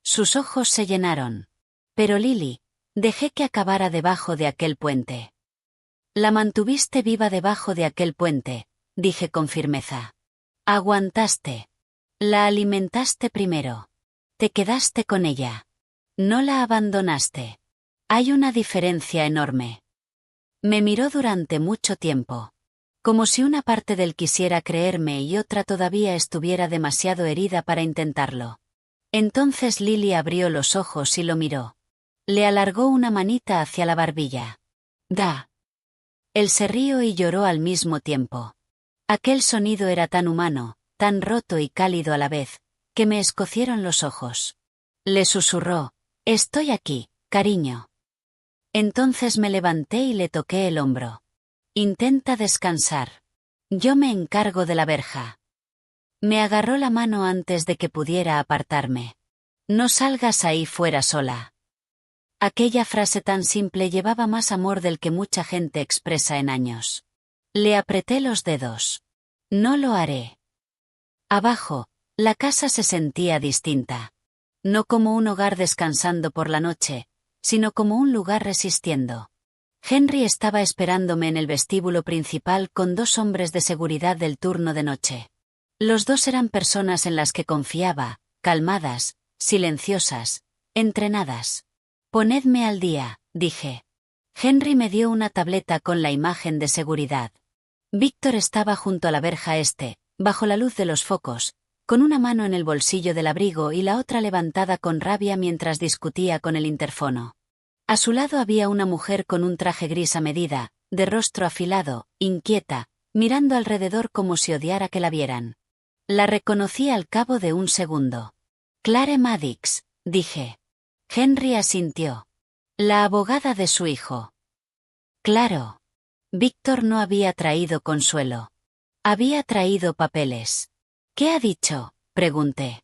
Sus ojos se llenaron. «Pero Lily, dejé que acabara debajo de aquel puente». «La mantuviste viva debajo de aquel puente», dije con firmeza. «Aguantaste. La alimentaste primero. Te quedaste con ella. No la abandonaste. Hay una diferencia enorme». Me miró durante mucho tiempo. Como si una parte de él quisiera creerme y otra todavía estuviera demasiado herida para intentarlo. Entonces Lily abrió los ojos y lo miró. Le alargó una manita hacia la barbilla. «Da». Él se rió y lloró al mismo tiempo. Aquel sonido era tan humano, tan roto y cálido a la vez, que me escocieron los ojos. Le susurró: «Estoy aquí, cariño». Entonces me levanté y le toqué el hombro. «Intenta descansar. Yo me encargo de la verja». Me agarró la mano antes de que pudiera apartarme. «No salgas ahí fuera sola». Aquella frase tan simple llevaba más amor del que mucha gente expresa en años. Le apreté los dedos. «No lo haré». Abajo, la casa se sentía distinta. No como un hogar descansando por la noche, sino como un lugar resistiendo. Henry estaba esperándome en el vestíbulo principal con 2 hombres de seguridad del turno de noche. Los 2 eran personas en las que confiaba, calmadas, silenciosas, entrenadas. «Ponedme al día», dije. Henry me dio una tableta con la imagen de seguridad. Víctor estaba junto a la verja bajo la luz de los focos, con una mano en el bolsillo del abrigo y la otra levantada con rabia mientras discutía con el interfono. A su lado había una mujer con un traje gris a medida, de rostro afilado, inquieta, mirando alrededor como si odiara que la vieran. La reconocí al cabo de un segundo. «Clare Maddix», dije. Henry asintió. «La abogada de su hijo». «Claro». Víctor no había traído consuelo. Había traído papeles. «¿Qué ha dicho?», pregunté.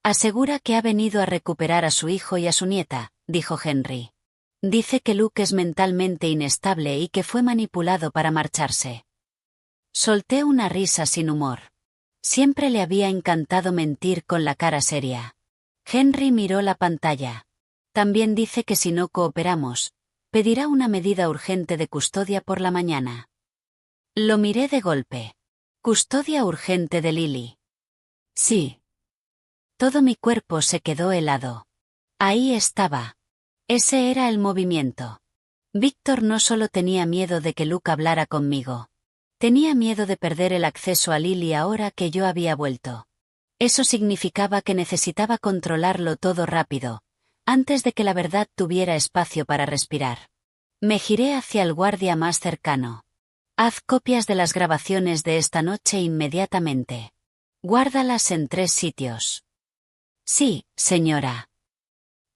«Asegura que ha venido a recuperar a su hijo y a su nieta», dijo Henry. «Dice que Luke es mentalmente inestable y que fue manipulado para marcharse». Solté una risa sin humor. Siempre le había encantado mentir con la cara seria. Henry miró la pantalla. «También dice que si no cooperamos, pedirá una medida urgente de custodia por la mañana. Lo miré de golpe. Custodia urgente de Lily. Sí. Todo mi cuerpo se quedó helado. Ahí estaba. Ese era el movimiento. Víctor no solo tenía miedo de que Luke hablara conmigo. Tenía miedo de perder el acceso a Lily ahora que yo había vuelto. Eso significaba que necesitaba controlarlo todo rápido, antes de que la verdad tuviera espacio para respirar. Me giré hacia el guardia más cercano. Haz copias de las grabaciones de esta noche inmediatamente. Guárdalas en 3 sitios. Sí, señora.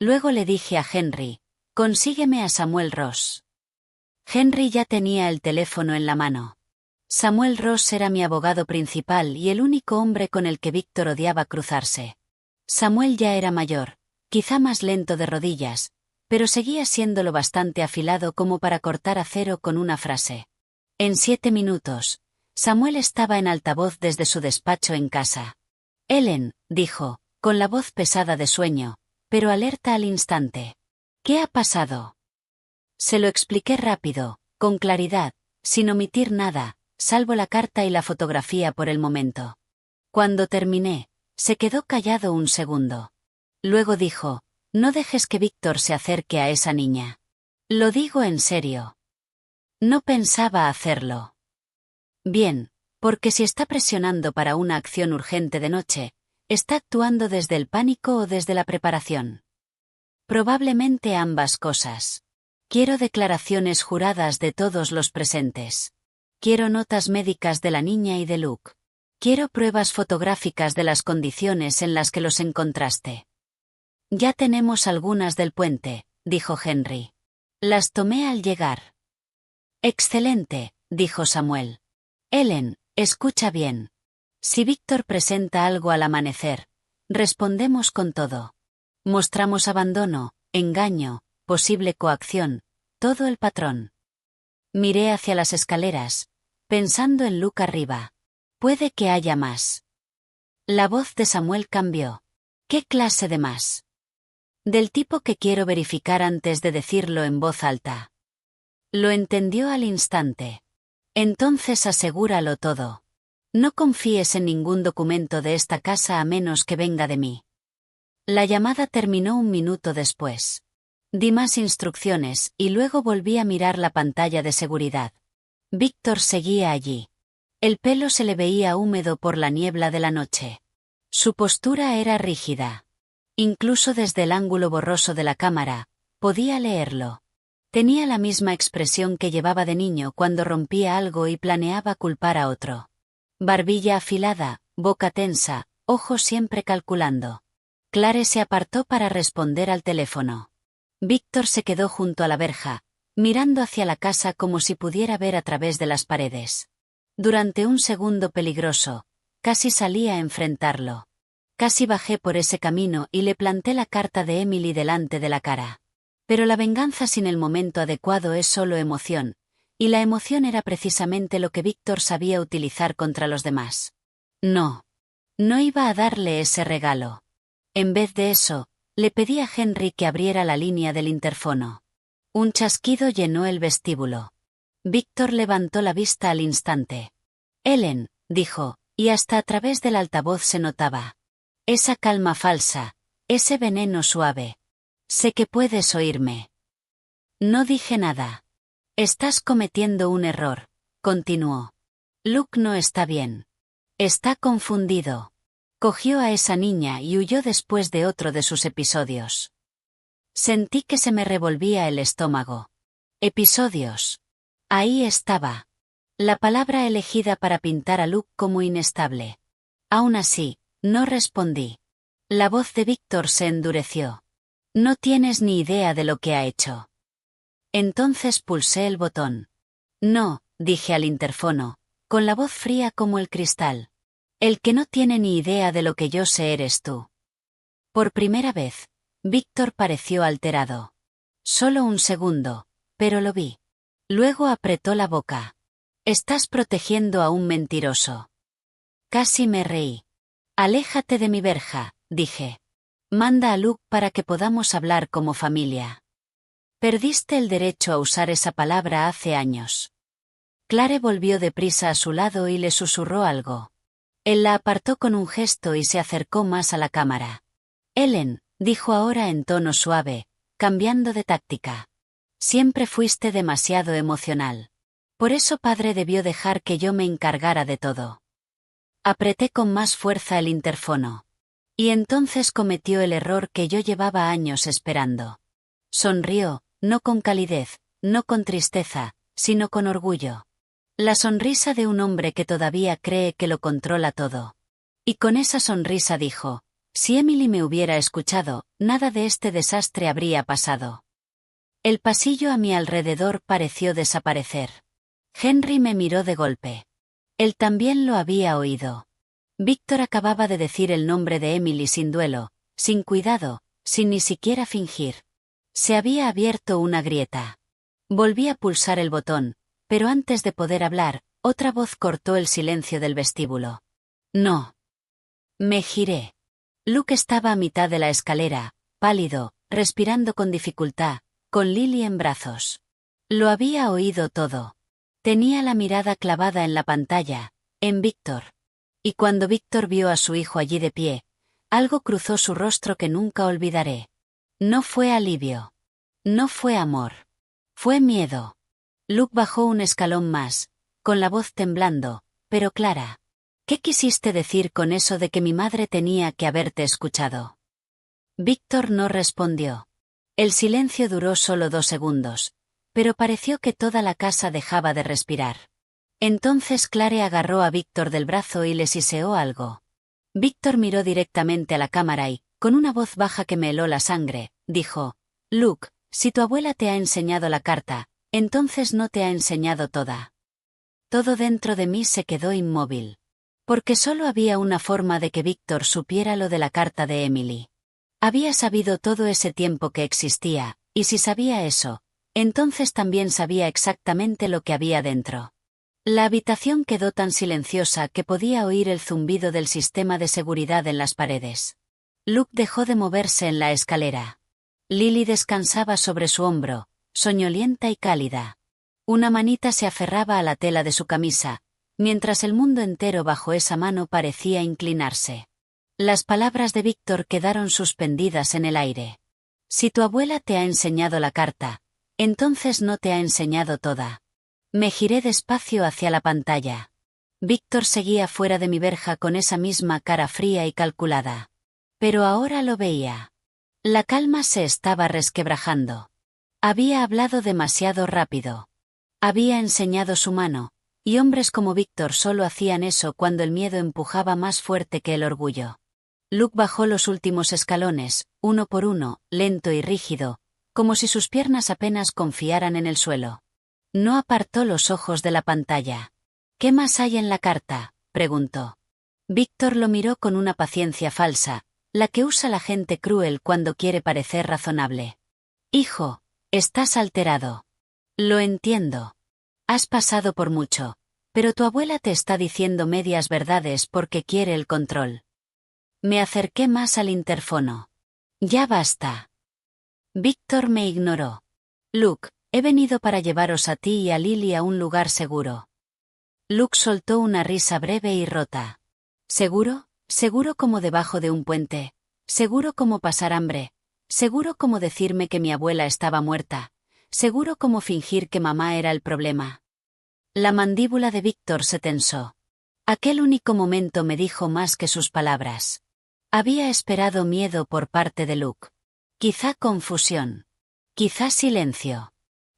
Luego le dije a Henry, consígueme a Samuel Ross. Henry ya tenía el teléfono en la mano. Samuel Ross era mi abogado principal y el único hombre con el que Víctor odiaba cruzarse. Samuel ya era mayor, quizá más lento de rodillas, pero seguía siendo lo bastante afilado como para cortar acero con una frase. En 7 minutos, Samuel estaba en altavoz desde su despacho en casa. Ellen, dijo, con la voz pesada de sueño, pero alerta al instante. ¿Qué ha pasado? Se lo expliqué rápido, con claridad, sin omitir nada, salvo la carta y la fotografía por el momento. Cuando terminé, se quedó callado un segundo. Luego dijo, no dejes que Víctor se acerque a esa niña. Lo digo en serio. No pensaba hacerlo. Bien, porque si está presionando para una acción urgente de noche, ¿está actuando desde el pánico o desde la preparación? Probablemente ambas cosas. Quiero declaraciones juradas de todos los presentes. Quiero notas médicas de la niña y de Luke. Quiero pruebas fotográficas de las condiciones en las que los encontraste. Ya tenemos algunas del puente, dijo Henry. Las tomé al llegar. Excelente, dijo Samuel. Ellen, escucha bien. Si Víctor presenta algo al amanecer, respondemos con todo. Mostramos abandono, engaño, posible coacción, todo el patrón. Miré hacia las escaleras, pensando en Luke arriba. Puede que haya más. La voz de Samuel cambió. ¿Qué clase de más? Del tipo que quiero verificar antes de decirlo en voz alta. Lo entendió al instante. Entonces asegúralo todo. No confíes en ningún documento de esta casa a menos que venga de mí. La llamada terminó 1 minuto después. Di más instrucciones y luego volví a mirar la pantalla de seguridad. Víctor seguía allí. El pelo se le veía húmedo por la niebla de la noche. Su postura era rígida. Incluso desde el ángulo borroso de la cámara, podía leerlo. Tenía la misma expresión que llevaba de niño cuando rompía algo y planeaba culpar a otro. Barbilla afilada, boca tensa, ojos siempre calculando. Clare se apartó para responder al teléfono. Víctor se quedó junto a la verja, mirando hacia la casa como si pudiera ver a través de las paredes. Durante un segundo peligroso, casi salí a enfrentarlo. Casi bajé por ese camino y le planté la carta de Emily delante de la cara. Pero la venganza sin el momento adecuado es solo emoción, y la emoción era precisamente lo que Víctor sabía utilizar contra los demás. No. No iba a darle ese regalo. En vez de eso, le pedí a Henry que abriera la línea del interfono. Un chasquido llenó el vestíbulo. Víctor levantó la vista al instante. Ellen, dijo, y hasta a través del altavoz se notaba. Esa calma falsa, ese veneno suave. Sé que puedes oírme. No dije nada. Estás cometiendo un error, continuó. Luke no está bien. Está confundido. Cogió a esa niña y huyó después de otro de sus episodios. Sentí que se me revolvía el estómago. Episodios. Ahí estaba. La palabra elegida para pintar a Luke como inestable. Aún así, no respondí. La voz de Víctor se endureció. No tienes ni idea de lo que ha hecho. Entonces pulsé el botón. No, dije al interfono, con la voz fría como el cristal. El que no tiene ni idea de lo que yo sé eres tú. Por primera vez, Víctor pareció alterado. Solo un segundo, pero lo vi. Luego apretó la boca. Estás protegiendo a un mentiroso. Casi me reí. Aléjate de mi verja, dije. Manda a Luke para que podamos hablar como familia. Perdiste el derecho a usar esa palabra hace años. Clare volvió deprisa a su lado y le susurró algo. Él la apartó con un gesto y se acercó más a la cámara. Ellen, dijo ahora en tono suave, cambiando de táctica. Siempre fuiste demasiado emocional. Por eso padre debió dejar que yo me encargara de todo. Apreté con más fuerza el interfono. Y entonces cometió el error que yo llevaba años esperando. Sonrió, no con calidez, no con tristeza, sino con orgullo. La sonrisa de un hombre que todavía cree que lo controla todo. Y con esa sonrisa dijo, si Emily me hubiera escuchado, nada de este desastre habría pasado. El pasillo a mi alrededor pareció desaparecer. Henry me miró de golpe. Él también lo había oído. Víctor acababa de decir el nombre de Emily sin duelo, sin cuidado, sin ni siquiera fingir. Se había abierto una grieta. Volví a pulsar el botón, pero antes de poder hablar, otra voz cortó el silencio del vestíbulo. No. Me giré. Luke estaba a mitad de la escalera, pálido, respirando con dificultad, con Lily en brazos. Lo había oído todo. Tenía la mirada clavada en la pantalla, en Víctor. Y cuando Víctor vio a su hijo allí de pie, algo cruzó su rostro que nunca olvidaré. No fue alivio. No fue amor. Fue miedo. Luke bajó un escalón más, con la voz temblando, pero clara. ¿Qué quisiste decir con eso de que mi madre tenía que haberte escuchado? Víctor no respondió. El silencio duró solo 2 segundos, pero pareció que toda la casa dejaba de respirar. Entonces Clare agarró a Víctor del brazo y le siseó algo. Víctor miró directamente a la cámara y, con una voz baja que me heló la sangre, dijo, Luke, si tu abuela te ha enseñado la carta, entonces no te ha enseñado toda. Todo dentro de mí se quedó inmóvil. Porque solo había una forma de que Víctor supiera lo de la carta de Emily. Había sabido todo ese tiempo que existía, y si sabía eso, entonces también sabía exactamente lo que había dentro. La habitación quedó tan silenciosa que podía oír el zumbido del sistema de seguridad en las paredes. Luke dejó de moverse en la escalera. Lily descansaba sobre su hombro, soñolienta y cálida. Una manita se aferraba a la tela de su camisa, mientras el mundo entero bajo esa mano parecía inclinarse. Las palabras de Víctor quedaron suspendidas en el aire. Si tu abuela te ha enseñado la carta, entonces no te ha enseñado toda. Me giré despacio hacia la pantalla. Víctor seguía fuera de mi verja con esa misma cara fría y calculada. Pero ahora lo veía. La calma se estaba resquebrajando. Había hablado demasiado rápido. Había enseñado su mano, y hombres como Víctor solo hacían eso cuando el miedo empujaba más fuerte que el orgullo. Luke bajó los últimos escalones, uno por uno, lento y rígido, como si sus piernas apenas confiaran en el suelo. No apartó los ojos de la pantalla. ¿Qué más hay en la carta?, preguntó. Víctor lo miró con una paciencia falsa, la que usa la gente cruel cuando quiere parecer razonable. Hijo, estás alterado. Lo entiendo. Has pasado por mucho, pero tu abuela te está diciendo medias verdades porque quiere el control. Me acerqué más al interfono. Ya basta. Víctor me ignoró. Luke, he venido para llevaros a ti y a Lily a un lugar seguro. Luke soltó una risa breve y rota. ¿Seguro? ¿Seguro como debajo de un puente? ¿Seguro como pasar hambre? ¿Seguro como decirme que mi abuela estaba muerta? ¿Seguro como fingir que mamá era el problema? La mandíbula de Víctor se tensó. Aquel único momento me dijo más que sus palabras. Había esperado miedo por parte de Luke. Quizá confusión. Quizá silencio.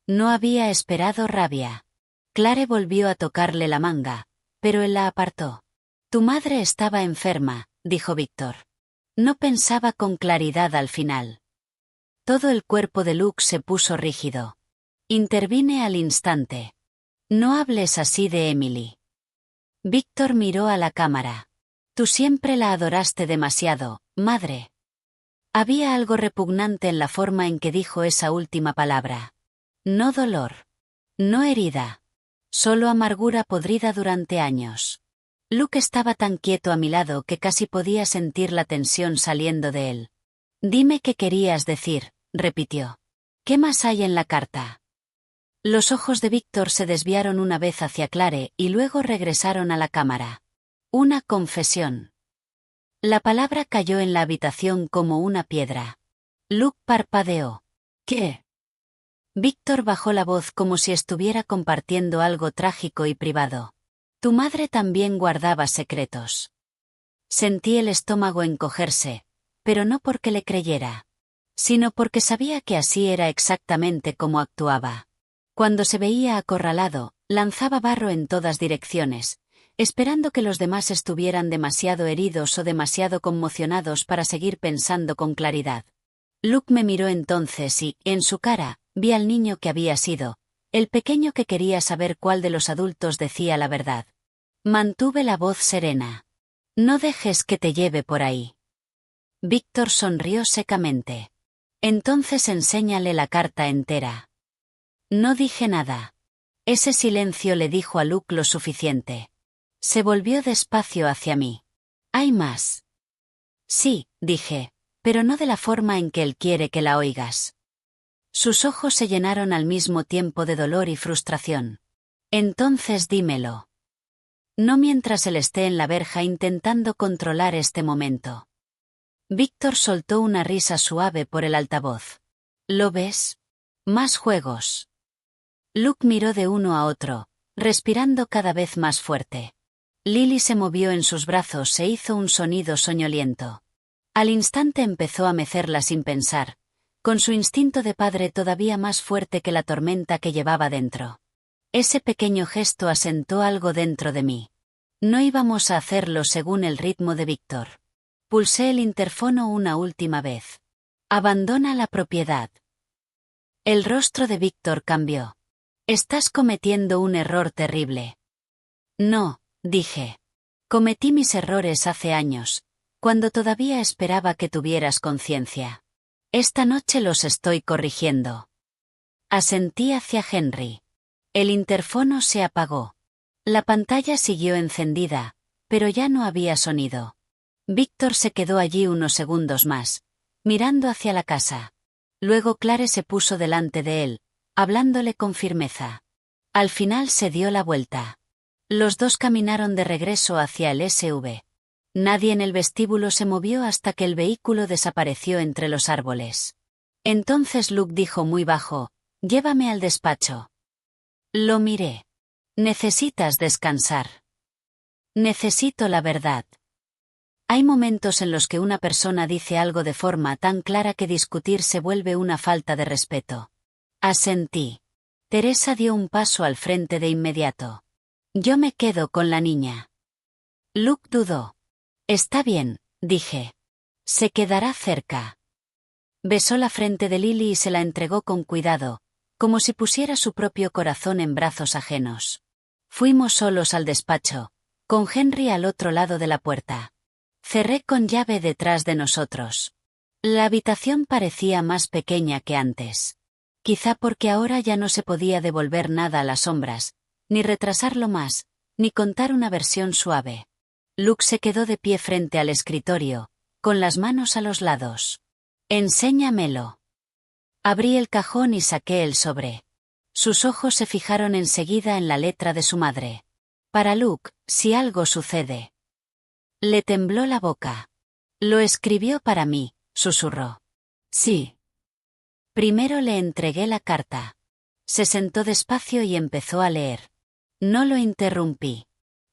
No había esperado rabia. Clare volvió a tocarle la manga, pero él la apartó. Tu madre estaba enferma, dijo Víctor. No pensaba con claridad al final. Todo el cuerpo de Luke se puso rígido. Intervine al instante. No hables así de Emily. Víctor miró a la cámara. Tú siempre la adoraste demasiado, madre. Había algo repugnante en la forma en que dijo esa última palabra. No dolor. No herida. Solo amargura podrida durante años. Luke estaba tan quieto a mi lado que casi podía sentir la tensión saliendo de él. Dime qué querías decir, repitió. ¿Qué más hay en la carta? Los ojos de Víctor se desviaron una vez hacia Clare y luego regresaron a la cámara. Una confesión. La palabra cayó en la habitación como una piedra. Luke parpadeó. ¿Qué? Víctor bajó la voz como si estuviera compartiendo algo trágico y privado. Tu madre también guardaba secretos. Sentí el estómago encogerse, pero no porque le creyera, sino porque sabía que así era exactamente como actuaba. Cuando se veía acorralado, lanzaba barro en todas direcciones, esperando que los demás estuvieran demasiado heridos o demasiado conmocionados para seguir pensando con claridad. Luke me miró entonces y, en su cara, vi al niño que había sido, el pequeño que quería saber cuál de los adultos decía la verdad. Mantuve la voz serena. No dejes que te lleve por ahí. Víctor sonrió secamente. Entonces enséñale la carta entera. No dije nada. Ese silencio le dijo a Luke lo suficiente. Se volvió despacio hacia mí. ¿Hay más? Sí, dije, pero no de la forma en que él quiere que la oigas. Sus ojos se llenaron al mismo tiempo de dolor y frustración. Entonces dímelo. No mientras él esté en la verja intentando controlar este momento. Víctor soltó una risa suave por el altavoz. ¿Lo ves? Más juegos. Luke miró de uno a otro, respirando cada vez más fuerte. Lily se movió en sus brazos e hizo un sonido soñoliento. Al instante empezó a mecerla sin pensar, con su instinto de padre todavía más fuerte que la tormenta que llevaba dentro. Ese pequeño gesto asentó algo dentro de mí. No íbamos a hacerlo según el ritmo de Víctor. Pulsé el interfono una última vez. Abandona la propiedad. El rostro de Víctor cambió. Estás cometiendo un error terrible. No, dije. Cometí mis errores hace años, cuando todavía esperaba que tuvieras conciencia. Esta noche los estoy corrigiendo. Asentí hacia Henry. El interfono se apagó. La pantalla siguió encendida, pero ya no había sonido. Víctor se quedó allí unos segundos más, mirando hacia la casa. Luego Clare se puso delante de él, hablándole con firmeza. Al final se dio la vuelta. Los dos caminaron de regreso hacia el SUV. Nadie en el vestíbulo se movió hasta que el vehículo desapareció entre los árboles. Entonces Luke dijo muy bajo, «Llévame al despacho». Lo miré. Necesitas descansar. Necesito la verdad. Hay momentos en los que una persona dice algo de forma tan clara que discutir se vuelve una falta de respeto. Asentí. Teresa dio un paso al frente de inmediato. Yo me quedo con la niña. Luke dudó. Está bien, dije. Se quedará cerca. Besó la frente de Lily y se la entregó con cuidado, como si pusiera su propio corazón en brazos ajenos. Fuimos solos al despacho, con Henry al otro lado de la puerta. Cerré con llave detrás de nosotros. La habitación parecía más pequeña que antes. Quizá porque ahora ya no se podía devolver nada a las sombras, ni retrasarlo más, ni contar una versión suave. Luke se quedó de pie frente al escritorio, con las manos a los lados. Enséñamelo. Abrí el cajón y saqué el sobre. Sus ojos se fijaron enseguida en la letra de su madre. Para Luke, si algo sucede. Le tembló la boca. Lo escribió para mí, susurró. Sí. Primero le entregué la carta. Se sentó despacio y empezó a leer. No lo interrumpí.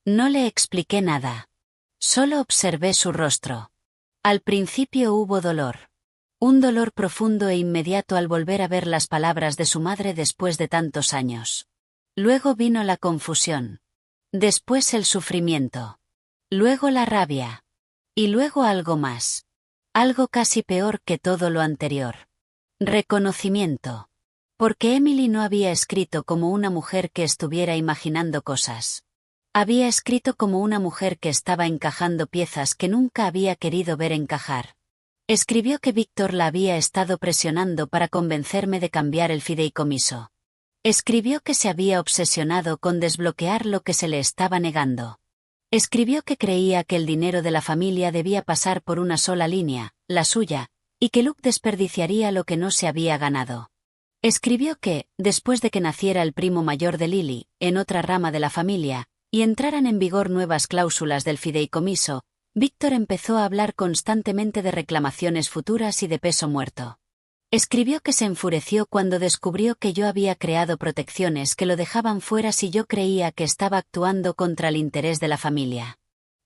No le expliqué nada. Solo observé su rostro. Al principio hubo dolor. Un dolor profundo e inmediato al volver a ver las palabras de su madre después de tantos años. Luego vino la confusión. Después el sufrimiento. Luego la rabia. Y luego algo más. Algo casi peor que todo lo anterior. Reconocimiento. Porque Emily no había escrito como una mujer que estuviera imaginando cosas. Había escrito como una mujer que estaba encajando piezas que nunca había querido ver encajar. Escribió que Víctor la había estado presionando para convencerme de cambiar el fideicomiso. Escribió que se había obsesionado con desbloquear lo que se le estaba negando. Escribió que creía que el dinero de la familia debía pasar por una sola línea, la suya, y que Luke desperdiciaría lo que no se había ganado. Escribió que, después de que naciera el primo mayor de Lily, en otra rama de la familia, y entraran en vigor nuevas cláusulas del fideicomiso, Víctor empezó a hablar constantemente de reclamaciones futuras y de peso muerto. Escribió que se enfureció cuando descubrió que yo había creado protecciones que lo dejaban fuera si yo creía que estaba actuando contra el interés de la familia.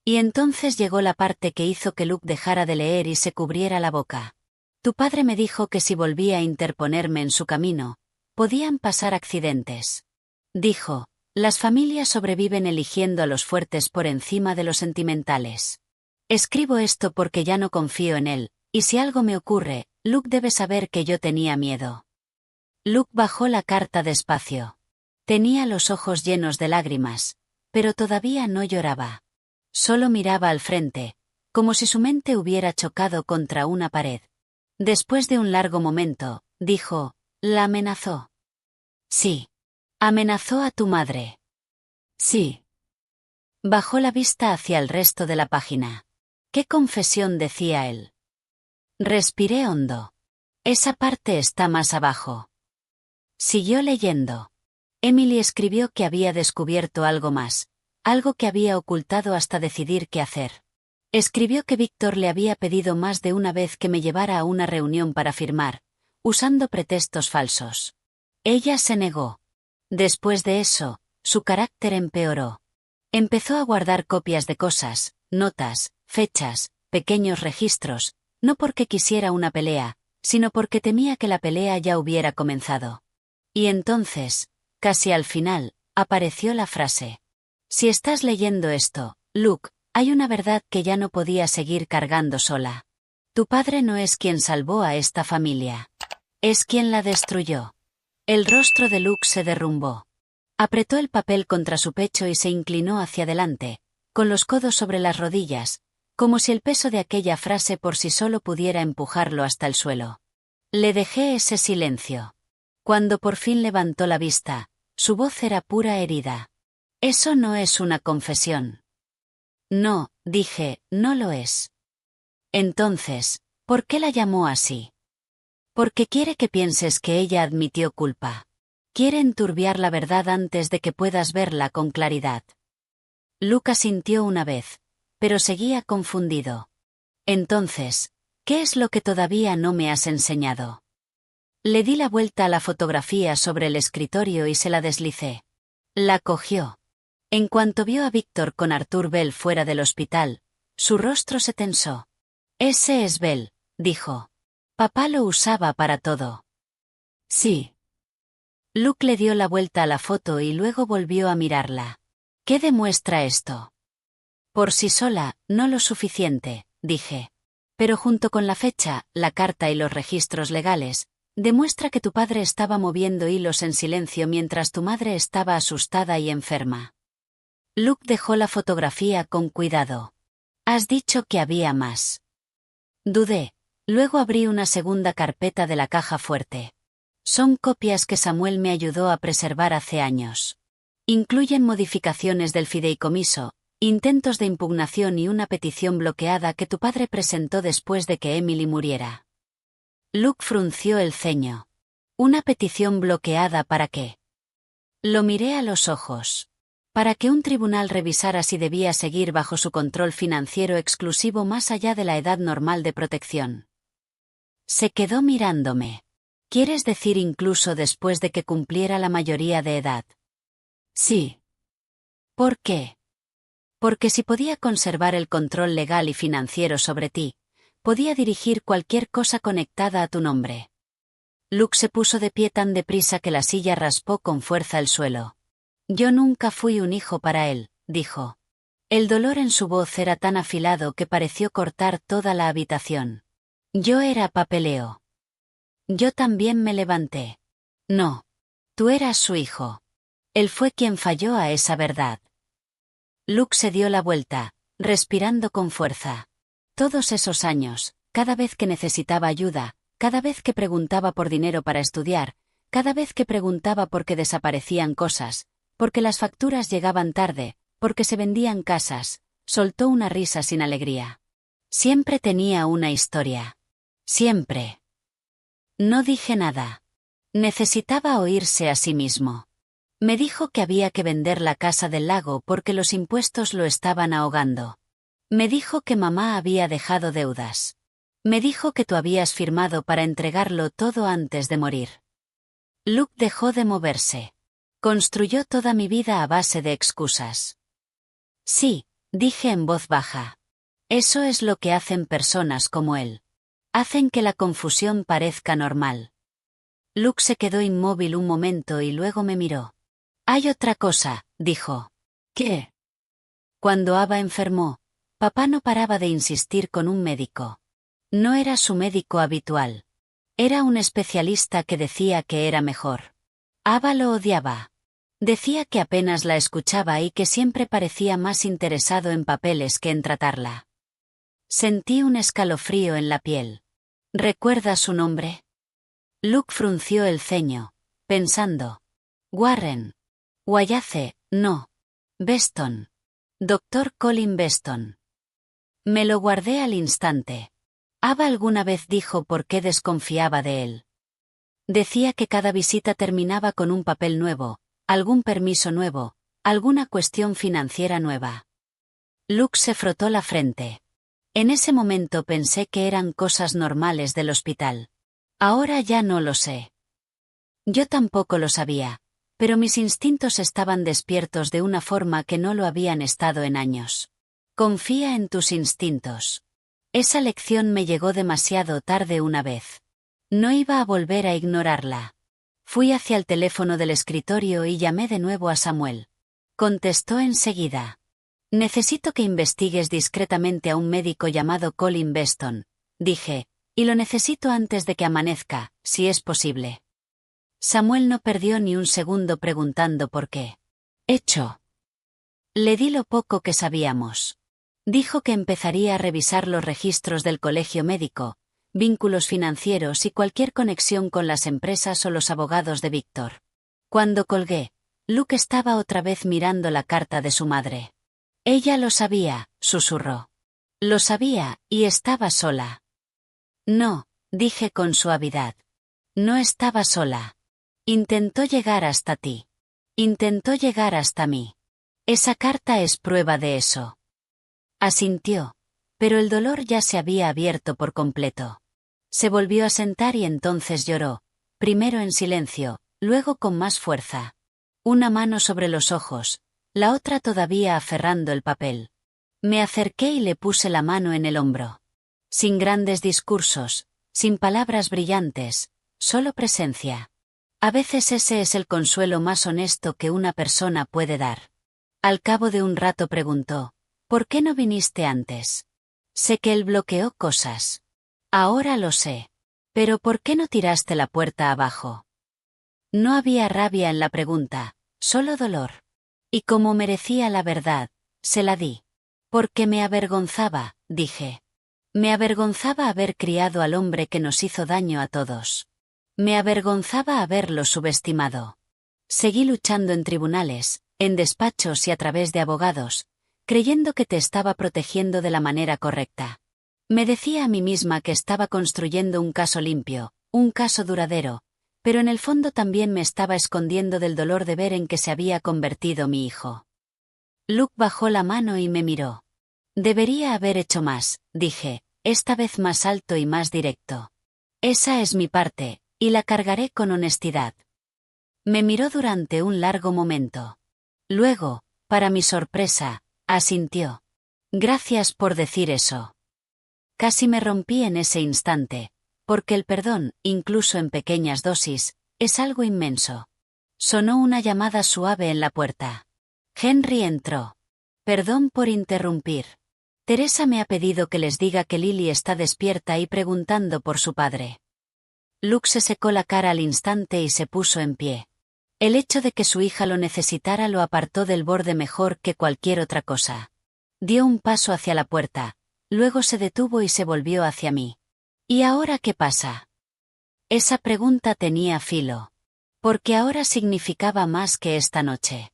Y entonces llegó la parte que hizo que Luke dejara de leer y se cubriera la boca. Tu padre me dijo que si volvía a interponerme en su camino, podían pasar accidentes. Dijo, las familias sobreviven eligiendo a los fuertes por encima de los sentimentales. Escribo esto porque ya no confío en él, y si algo me ocurre, Luke debe saber que yo tenía miedo. Luke bajó la carta despacio. Tenía los ojos llenos de lágrimas, pero todavía no lloraba. Solo miraba al frente, como si su mente hubiera chocado contra una pared. Después de un largo momento, dijo, ¿la amenazó? Sí. ¿Amenazó a tu madre? Sí. Bajó la vista hacia el resto de la página. ¿Qué confesión decía él? Respiré hondo. Esa parte está más abajo. Siguió leyendo. Emily escribió que había descubierto algo más, algo que había ocultado hasta decidir qué hacer. Escribió que Víctor le había pedido más de una vez que me llevara a una reunión para firmar, usando pretextos falsos. Ella se negó. Después de eso, su carácter empeoró. Empezó a guardar copias de cosas, notas, fechas, pequeños registros, no porque quisiera una pelea, sino porque temía que la pelea ya hubiera comenzado. Y entonces, casi al final, apareció la frase. Si estás leyendo esto, Luke, hay una verdad que ya no podía seguir cargando sola. Tu padre no es quien salvó a esta familia. Es quien la destruyó. El rostro de Luke se derrumbó. Apretó el papel contra su pecho y se inclinó hacia adelante, con los codos sobre las rodillas, como si el peso de aquella frase por sí solo pudiera empujarlo hasta el suelo. Le dejé ese silencio. Cuando por fin levantó la vista, su voz era pura herida. Eso no es una confesión. No, dije, no lo es. Entonces, ¿por qué la llamó así? Porque quiere que pienses que ella admitió culpa. Quiere enturbiar la verdad antes de que puedas verla con claridad. Luke asintió una vez, pero seguía confundido. Entonces, ¿qué es lo que todavía no me has enseñado? Le di la vuelta a la fotografía sobre el escritorio y se la deslicé. La cogió. En cuanto vio a Víctor con Arthur Bell fuera del hospital, su rostro se tensó. Ese es Bell, dijo. Papá lo usaba para todo. Sí. Luke le dio la vuelta a la foto y luego volvió a mirarla. ¿Qué demuestra esto? Por sí sola, no lo suficiente, dije. Pero junto con la fecha, la carta y los registros legales, demuestra que tu padre estaba moviendo hilos en silencio mientras tu madre estaba asustada y enferma. Luke dejó la fotografía con cuidado. Has dicho que había más. Dudé. Luego abrí una segunda carpeta de la caja fuerte. Son copias que Samuel me ayudó a preservar hace años. Incluyen modificaciones del fideicomiso, intentos de impugnación y una petición bloqueada que tu padre presentó después de que Emily muriera. Luke frunció el ceño. ¿Una petición bloqueada para qué? Lo miré a los ojos. Para que un tribunal revisara si debía seguir bajo su control financiero exclusivo más allá de la edad normal de protección. Se quedó mirándome. ¿Quieres decir incluso después de que cumpliera la mayoría de edad? Sí. ¿Por qué? Porque si podía conservar el control legal y financiero sobre ti, podía dirigir cualquier cosa conectada a tu nombre. Luke se puso de pie tan deprisa que la silla raspó con fuerza el suelo. Yo nunca fui un hijo para él, dijo. El dolor en su voz era tan afilado que pareció cortar toda la habitación. Yo era papeleo. Yo también me levanté. No. Tú eras su hijo. Él fue quien falló a esa verdad. Luke se dio la vuelta, respirando con fuerza. Todos esos años, cada vez que necesitaba ayuda, cada vez que preguntaba por dinero para estudiar, cada vez que preguntaba por qué desaparecían cosas, porque las facturas llegaban tarde, porque se vendían casas, soltó una risa sin alegría. Siempre tenía una historia. Siempre. No dije nada. Necesitaba oírse a sí mismo. Me dijo que había que vender la casa del lago porque los impuestos lo estaban ahogando. Me dijo que mamá había dejado deudas. Me dijo que tú habías firmado para entregarlo todo antes de morir. Luke dejó de moverse. Construyó toda mi vida a base de excusas. Sí, dije en voz baja. Eso es lo que hacen personas como él. Hacen que la confusión parezca normal. Luke se quedó inmóvil un momento y luego me miró. Hay otra cosa, dijo. ¿Qué? Cuando Ava enfermó, papá no paraba de insistir con un médico. No era su médico habitual. Era un especialista que decía que era mejor. Ava lo odiaba. Decía que apenas la escuchaba y que siempre parecía más interesado en papeles que en tratarla. Sentí un escalofrío en la piel. ¿Recuerda su nombre? Luke frunció el ceño, pensando. Warren. Wallace, no. Beston. Dr. Colin Beston. Me lo guardé al instante. Ava alguna vez dijo por qué desconfiaba de él. Decía que cada visita terminaba con un papel nuevo, algún permiso nuevo, alguna cuestión financiera nueva. Luke se frotó la frente. En ese momento pensé que eran cosas normales del hospital. Ahora ya no lo sé. Yo tampoco lo sabía, pero mis instintos estaban despiertos de una forma que no lo habían estado en años. Confía en tus instintos. Esa lección me llegó demasiado tarde una vez. No iba a volver a ignorarla. Fui hacia el teléfono del escritorio y llamé de nuevo a Samuel. Contestó enseguida. Necesito que investigues discretamente a un médico llamado Colin Beston, dije, y lo necesito antes de que amanezca, si es posible. Samuel no perdió ni un segundo preguntando por qué. Hecho. Le di lo poco que sabíamos. Dijo que empezaría a revisar los registros del colegio médico, vínculos financieros y cualquier conexión con las empresas o los abogados de Víctor. Cuando colgué, Luke estaba otra vez mirando la carta de su madre. Ella lo sabía, susurró. Lo sabía, y estaba sola. No, dije con suavidad. No estaba sola. Intentó llegar hasta ti. Intentó llegar hasta mí. Esa carta es prueba de eso. Asintió, pero el dolor ya se había abierto por completo. Se volvió a sentar y entonces lloró, primero en silencio, luego con más fuerza. Una mano sobre los ojos, la otra todavía aferrando el papel. Me acerqué y le puse la mano en el hombro. Sin grandes discursos, sin palabras brillantes, solo presencia. A veces ese es el consuelo más honesto que una persona puede dar. Al cabo de un rato preguntó, ¿por qué no viniste antes? Sé que él bloqueó cosas. Ahora lo sé. Pero ¿por qué no tiraste la puerta abajo? No había rabia en la pregunta, solo dolor. Y como merecía la verdad, se la di. Porque me avergonzaba, dije. Me avergonzaba haber criado al hombre que nos hizo daño a todos. Me avergonzaba haberlo subestimado. Seguí luchando en tribunales, en despachos y a través de abogados, creyendo que te estaba protegiendo de la manera correcta. Me decía a mí misma que estaba construyendo un caso limpio, un caso duradero, pero en el fondo también me estaba escondiendo del dolor de ver en que se había convertido mi hijo. Luke bajó la mano y me miró. Debería haber hecho más, dije, esta vez más alto y más directo. Esa es mi parte, y la cargaré con honestidad. Me miró durante un largo momento. Luego, para mi sorpresa, asintió. Gracias por decir eso. Casi me rompí en ese instante, porque el perdón, incluso en pequeñas dosis, es algo inmenso. Sonó una llamada suave en la puerta. Henry entró. Perdón por interrumpir. Teresa me ha pedido que les diga que Lily está despierta y preguntando por su padre. Luke se secó la cara al instante y se puso en pie. El hecho de que su hija lo necesitara lo apartó del borde mejor que cualquier otra cosa. Dio un paso hacia la puerta, luego se detuvo y se volvió hacia mí. ¿Y ahora qué pasa? Esa pregunta tenía filo. Porque ahora significaba más que esta noche.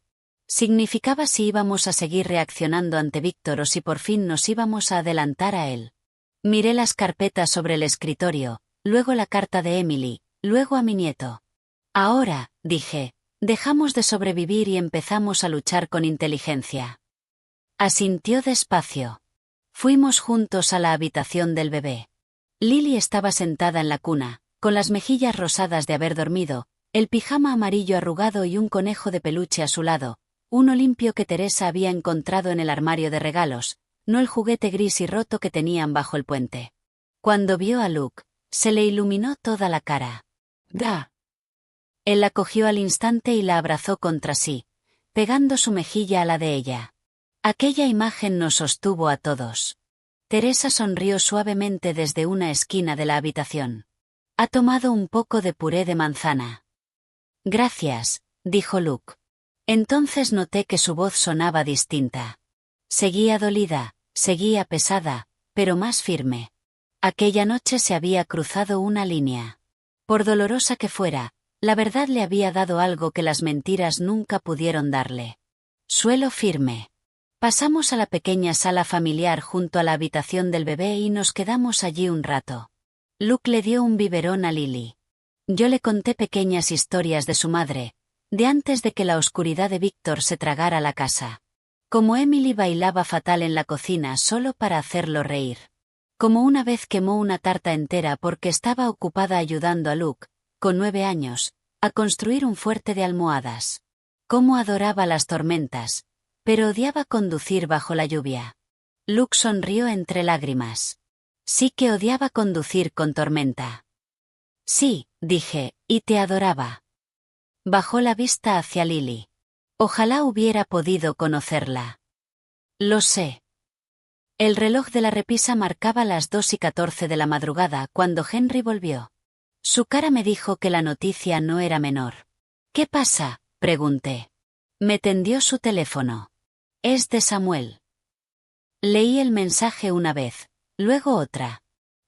Significaba si íbamos a seguir reaccionando ante Víctor o si por fin nos íbamos a adelantar a él. Miré las carpetas sobre el escritorio, luego la carta de Emily, luego a mi nieto. Ahora, dije, dejamos de sobrevivir y empezamos a luchar con inteligencia. Asintió despacio. Fuimos juntos a la habitación del bebé. Lily estaba sentada en la cuna, con las mejillas rosadas de haber dormido, el pijama amarillo arrugado y un conejo de peluche a su lado, uno limpio que Teresa había encontrado en el armario de regalos, no el juguete gris y roto que tenían bajo el puente. Cuando vio a Luke, se le iluminó toda la cara. ¡Da! Él la cogió al instante y la abrazó contra sí, pegando su mejilla a la de ella. Aquella imagen nos sostuvo a todos. Teresa sonrió suavemente desde una esquina de la habitación. Ha tomado un poco de puré de manzana. Gracias, dijo Luke. Entonces noté que su voz sonaba distinta. Seguía dolida, seguía pesada, pero más firme. Aquella noche se había cruzado una línea. Por dolorosa que fuera, la verdad le había dado algo que las mentiras nunca pudieron darle. Suelo firme. Pasamos a la pequeña sala familiar junto a la habitación del bebé y nos quedamos allí un rato. Luke le dio un biberón a Lily. Yo le conté pequeñas historias de su madre, de antes de que la oscuridad de Víctor se tragara la casa. Como Emily bailaba fatal en la cocina solo para hacerlo reír. Como una vez quemó una tarta entera porque estaba ocupada ayudando a Luke, con 9 años, a construir un fuerte de almohadas. Cómo adoraba las tormentas, pero odiaba conducir bajo la lluvia. Luke sonrió entre lágrimas. Sí que odiaba conducir con tormenta. Sí, dije, y te adoraba. Bajó la vista hacia Lily. Ojalá hubiera podido conocerla. Lo sé. El reloj de la repisa marcaba las 2:14 de la madrugada cuando Henry volvió. Su cara me dijo que la noticia no era menor. ¿Qué pasa?, pregunté. Me tendió su teléfono. Es de Samuel. Leí el mensaje una vez, luego otra.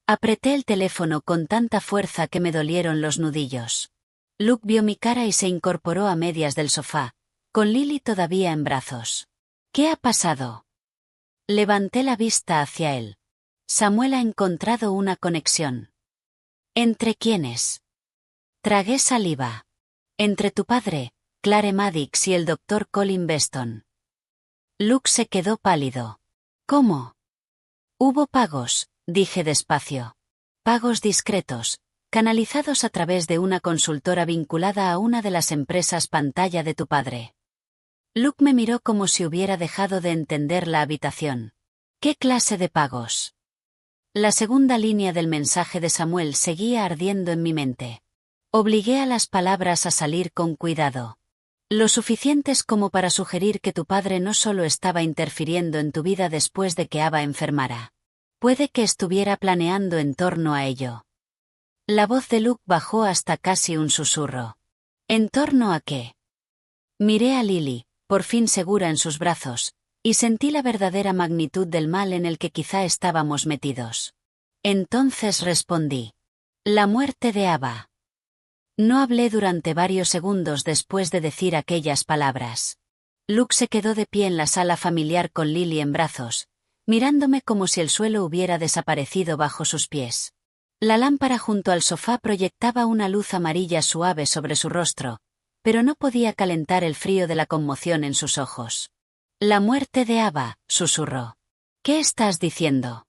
Apreté el teléfono con tanta fuerza que me dolieron los nudillos. Luke vio mi cara y se incorporó a medias del sofá, con Lily todavía en brazos. ¿Qué ha pasado? Levanté la vista hacia él. Samuel ha encontrado una conexión. ¿Entre quiénes? Tragué saliva. Entre tu padre, Clare Maddox y el doctor Colin Beston. Luke se quedó pálido. ¿Cómo? Hubo pagos, dije despacio. Pagos discretos, canalizados a través de una consultora vinculada a una de las empresas pantalla de tu padre. Luke me miró como si hubiera dejado de entender la habitación. ¿Qué clase de pagos? La segunda línea del mensaje de Samuel seguía ardiendo en mi mente. Obligué a las palabras a salir con cuidado. Lo suficientes como para sugerir que tu padre no solo estaba interfiriendo en tu vida después de que Ava enfermara. Puede que estuviera planeando en torno a ello. La voz de Luke bajó hasta casi un susurro. ¿En torno a qué? Miré a Lily, por fin segura en sus brazos, y sentí la verdadera magnitud del mal en el que quizá estábamos metidos. Entonces respondí. La muerte de Ava. No hablé durante varios segundos después de decir aquellas palabras. Luke se quedó de pie en la sala familiar con Lily en brazos, mirándome como si el suelo hubiera desaparecido bajo sus pies. La lámpara junto al sofá proyectaba una luz amarilla suave sobre su rostro, pero no podía calentar el frío de la conmoción en sus ojos. La muerte de Ava, susurró. ¿Qué estás diciendo?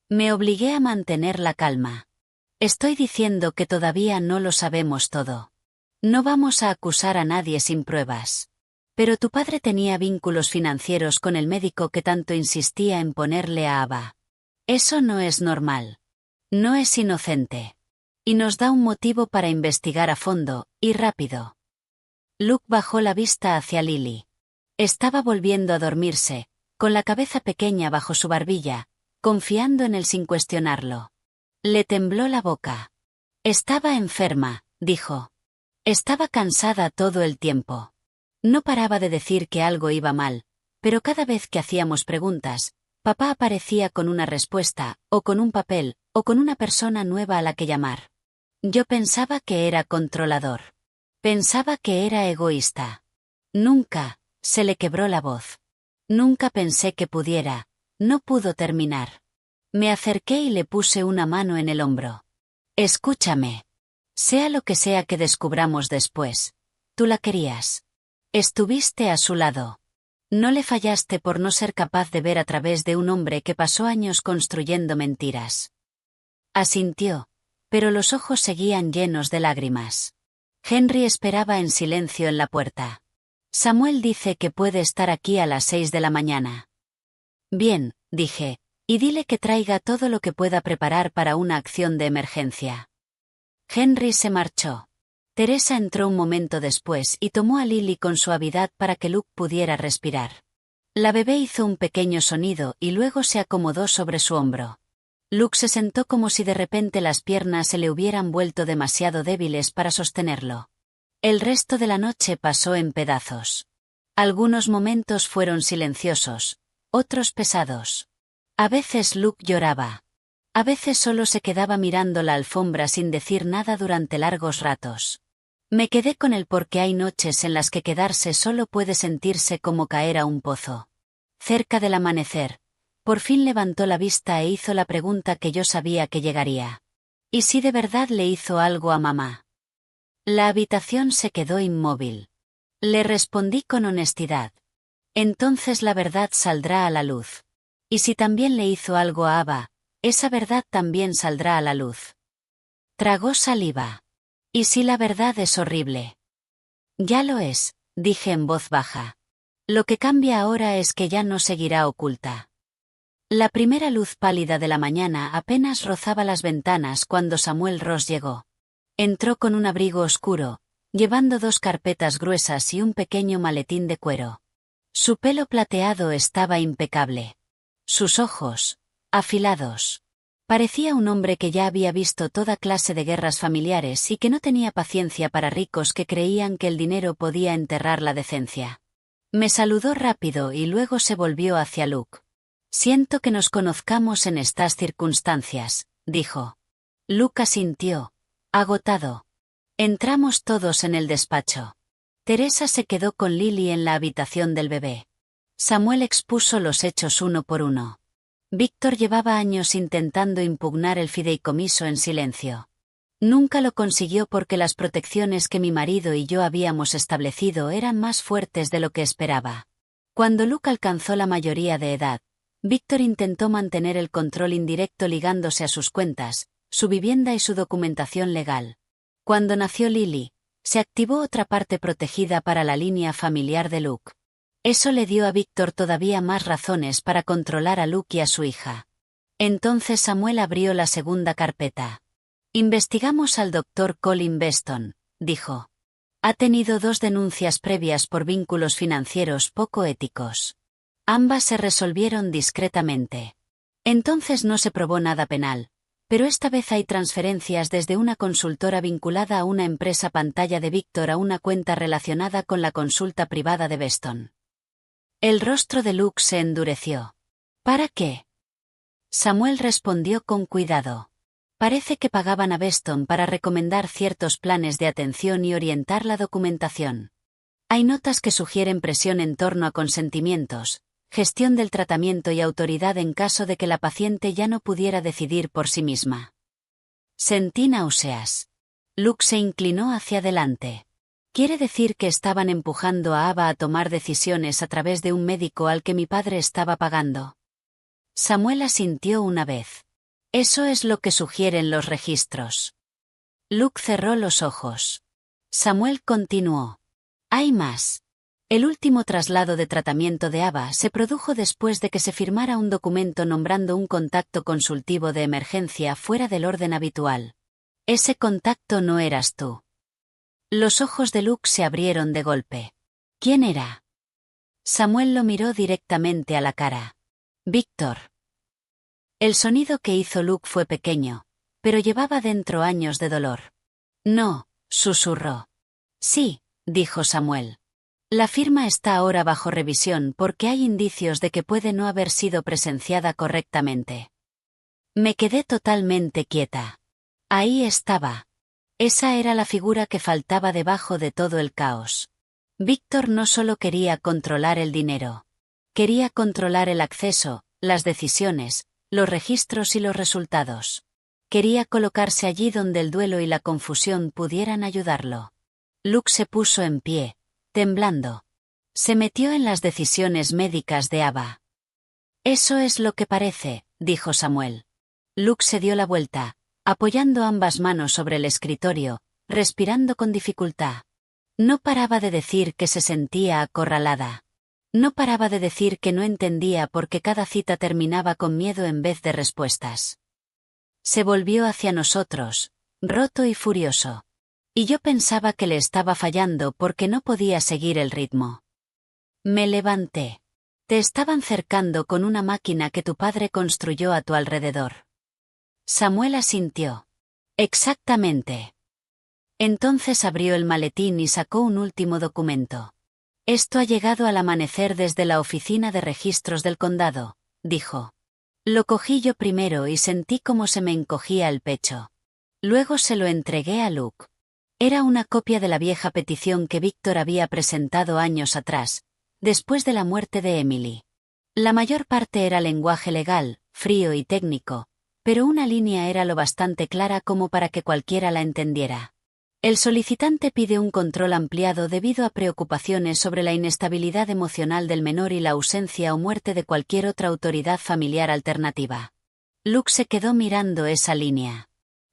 Me obligué a mantener la calma. Estoy diciendo que todavía no lo sabemos todo. No vamos a acusar a nadie sin pruebas. Pero tu padre tenía vínculos financieros con el médico que tanto insistía en ponerle a Ava. Eso no es normal. No es inocente. Y nos da un motivo para investigar a fondo, y rápido. Luke bajó la vista hacia Lily. Estaba volviendo a dormirse, con la cabeza pequeña bajo su barbilla, confiando en él sin cuestionarlo. Le tembló la boca. Estaba enferma, dijo. Estaba cansada todo el tiempo. No paraba de decir que algo iba mal, pero cada vez que hacíamos preguntas, papá aparecía con una respuesta, o con un papel, o con una persona nueva a la que llamar. Yo pensaba que era controlador. Pensaba que era egoísta. Nunca, se le quebró la voz. Nunca pensé que pudiera, no pudo terminar. Me acerqué y le puse una mano en el hombro. Escúchame. Sea lo que sea que descubramos después, tú la querías. Estuviste a su lado. No le fallaste por no ser capaz de ver a través de un hombre que pasó años construyendo mentiras. Asintió, pero los ojos seguían llenos de lágrimas. Henry esperaba en silencio en la puerta. Samuel dice que puede estar aquí a las 6 de la mañana. Bien, dije, y dile que traiga todo lo que pueda preparar para una acción de emergencia. Henry se marchó. Teresa entró un momento después y tomó a Lily con suavidad para que Luke pudiera respirar. La bebé hizo un pequeño sonido y luego se acomodó sobre su hombro. Luke se sentó como si de repente las piernas se le hubieran vuelto demasiado débiles para sostenerlo. El resto de la noche pasó en pedazos. Algunos momentos fueron silenciosos, otros pesados. A veces Luke lloraba. A veces solo se quedaba mirando la alfombra sin decir nada durante largos ratos. Me quedé con él porque hay noches en las que quedarse solo puede sentirse como caer a un pozo. Cerca del amanecer, por fin levantó la vista e hizo la pregunta que yo sabía que llegaría. ¿Y si de verdad le hizo algo a mamá? La habitación se quedó inmóvil. Le respondí con honestidad. Entonces la verdad saldrá a la luz. Y si también le hizo algo a Ava, esa verdad también saldrá a la luz. Tragó saliva. ¿Y si la verdad es horrible? Ya lo es, dije en voz baja. Lo que cambia ahora es que ya no seguirá oculta. La primera luz pálida de la mañana apenas rozaba las ventanas cuando Samuel Ross llegó. Entró con un abrigo oscuro, llevando 2 carpetas gruesas y un pequeño maletín de cuero. Su pelo plateado estaba impecable. Sus ojos, afilados. Parecía un hombre que ya había visto toda clase de guerras familiares y que no tenía paciencia para ricos que creían que el dinero podía enterrar la decencia. Me saludó rápido y luego se volvió hacia Luke. Siento que nos conozcamos en estas circunstancias, dijo. Luke asintió, agotado. Entramos todos en el despacho. Teresa se quedó con Lily en la habitación del bebé. Samuel expuso los hechos uno por uno. Víctor llevaba años intentando impugnar el fideicomiso en silencio. Nunca lo consiguió porque las protecciones que mi marido y yo habíamos establecido eran más fuertes de lo que esperaba. Cuando Luke alcanzó la mayoría de edad, Víctor intentó mantener el control indirecto ligándose a sus cuentas, su vivienda y su documentación legal. Cuando nació Lily, se activó otra parte protegida para la línea familiar de Luke. Eso le dio a Víctor todavía más razones para controlar a Luke y a su hija. Entonces Samuel abrió la segunda carpeta. Investigamos al Dr. Colin Beston, dijo. Ha tenido 2 denuncias previas por vínculos financieros poco éticos. Ambas se resolvieron discretamente. Entonces no se probó nada penal, pero esta vez hay transferencias desde una consultora vinculada a una empresa pantalla de Víctor a una cuenta relacionada con la consulta privada de Beston. El rostro de Luke se endureció. ¿Para qué? Samuel respondió con cuidado. Parece que pagaban a Beston para recomendar ciertos planes de atención y orientar la documentación. Hay notas que sugieren presión en torno a consentimientos, gestión del tratamiento y autoridad en caso de que la paciente ya no pudiera decidir por sí misma. Sentí náuseas. Luke se inclinó hacia adelante. ¿Quiere decir que estaban empujando a Ava a tomar decisiones a través de un médico al que mi padre estaba pagando? Samuel asintió una vez. Eso es lo que sugieren los registros. Luke cerró los ojos. Samuel continuó. Hay más. El último traslado de tratamiento de Ava se produjo después de que se firmara un documento nombrando un contacto consultivo de emergencia fuera del orden habitual. Ese contacto no eras tú. Los ojos de Luke se abrieron de golpe. ¿Quién era? Samuel lo miró directamente a la cara. Víctor. El sonido que hizo Luke fue pequeño, pero llevaba dentro años de dolor. No, susurró. Sí, dijo Samuel. La firma está ahora bajo revisión porque hay indicios de que puede no haber sido presenciada correctamente. Me quedé totalmente quieta. Ahí estaba. Esa era la figura que faltaba debajo de todo el caos. Víctor no solo quería controlar el dinero. Quería controlar el acceso, las decisiones, los registros y los resultados. Quería colocarse allí donde el duelo y la confusión pudieran ayudarlo. Luke se puso en pie, temblando. Se metió en las decisiones médicas de Ava. Eso es lo que parece, dijo Samuel. Luke se dio la vuelta, apoyando ambas manos sobre el escritorio, respirando con dificultad. No paraba de decir que se sentía acorralada. No paraba de decir que no entendía por qué cada cita terminaba con miedo en vez de respuestas. Se volvió hacia nosotros, roto y furioso. Y yo pensaba que le estaba fallando porque no podía seguir el ritmo. Me levanté. Te estaban cercando con una máquina que tu padre construyó a tu alrededor. Samuel asintió. Exactamente. Entonces abrió el maletín y sacó un último documento. Esto ha llegado al amanecer desde la oficina de registros del condado, dijo. Lo cogí yo primero y sentí cómo se me encogía el pecho. Luego se lo entregué a Luke. Era una copia de la vieja petición que Víctor había presentado años atrás, después de la muerte de Emily. La mayor parte era lenguaje legal, frío y técnico, pero una línea era lo bastante clara como para que cualquiera la entendiera. El solicitante pide un control ampliado debido a preocupaciones sobre la inestabilidad emocional del menor y la ausencia o muerte de cualquier otra autoridad familiar alternativa. Luke se quedó mirando esa línea.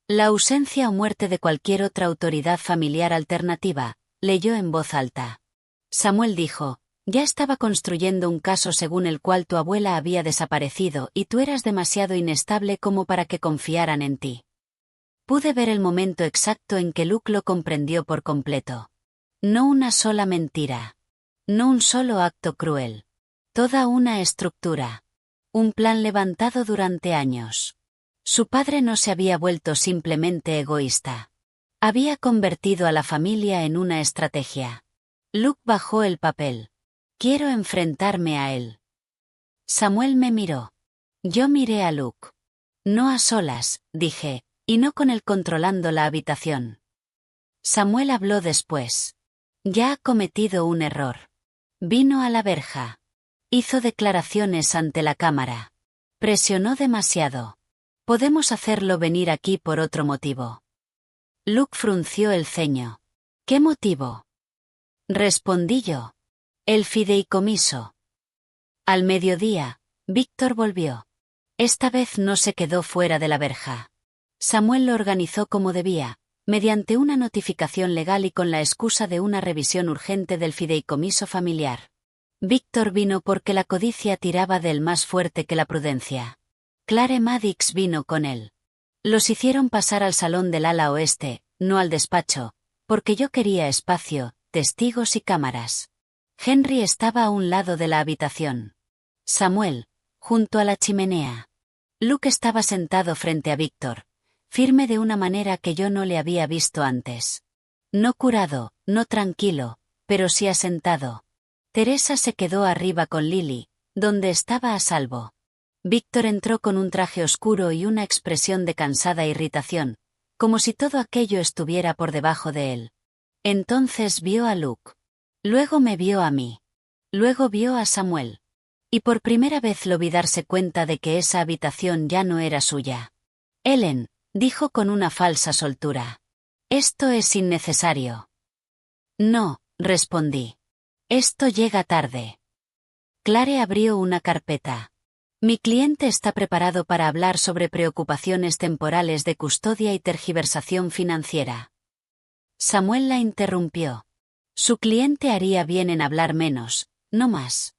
La ausencia o muerte de cualquier otra autoridad familiar alternativa, leyó en voz alta. Samuel dijo, ya estaba construyendo un caso según el cual tu abuela había desaparecido y tú eras demasiado inestable como para que confiaran en ti. Pude ver el momento exacto en que Luke lo comprendió por completo. No una sola mentira. No un solo acto cruel. Toda una estructura. Un plan levantado durante años. Su padre no se había vuelto simplemente egoísta. Había convertido a la familia en una estrategia. Luke bajó el papel. Quiero enfrentarme a él. Samuel me miró. Yo miré a Luke. No a solas, dije, y no con él controlando la habitación. Samuel habló después. Ya ha cometido un error. Vino a la verja. Hizo declaraciones ante la cámara. Presionó demasiado. Podemos hacerlo venir aquí por otro motivo. Luke frunció el ceño. ¿Qué motivo? Respondí yo. El fideicomiso. Al mediodía, Víctor volvió. Esta vez no se quedó fuera de la verja. Samuel lo organizó como debía, mediante una notificación legal y con la excusa de una revisión urgente del fideicomiso familiar. Víctor vino porque la codicia tiraba del más fuerte que la prudencia. Clare Maddox vino con él. Los hicieron pasar al salón del ala oeste, no al despacho, porque yo quería espacio, testigos y cámaras. Henry estaba a un lado de la habitación. Samuel, junto a la chimenea. Luke estaba sentado frente a Víctor, firme de una manera que yo no le había visto antes. No curado, no tranquilo, pero sí asentado. Teresa se quedó arriba con Lily, donde estaba a salvo. Víctor entró con un traje oscuro y una expresión de cansada irritación, como si todo aquello estuviera por debajo de él. Entonces vio a Luke. Luego me vio a mí. Luego vio a Samuel. Y por primera vez lo vi darse cuenta de que esa habitación ya no era suya. Ellen, dijo con una falsa soltura. Esto es innecesario. No, respondí. Esto llega tarde. Clare abrió una carpeta. Mi cliente está preparado para hablar sobre preocupaciones temporales de custodia y tergiversación financiera. Samuel la interrumpió. Su cliente haría bien en hablar menos, no más.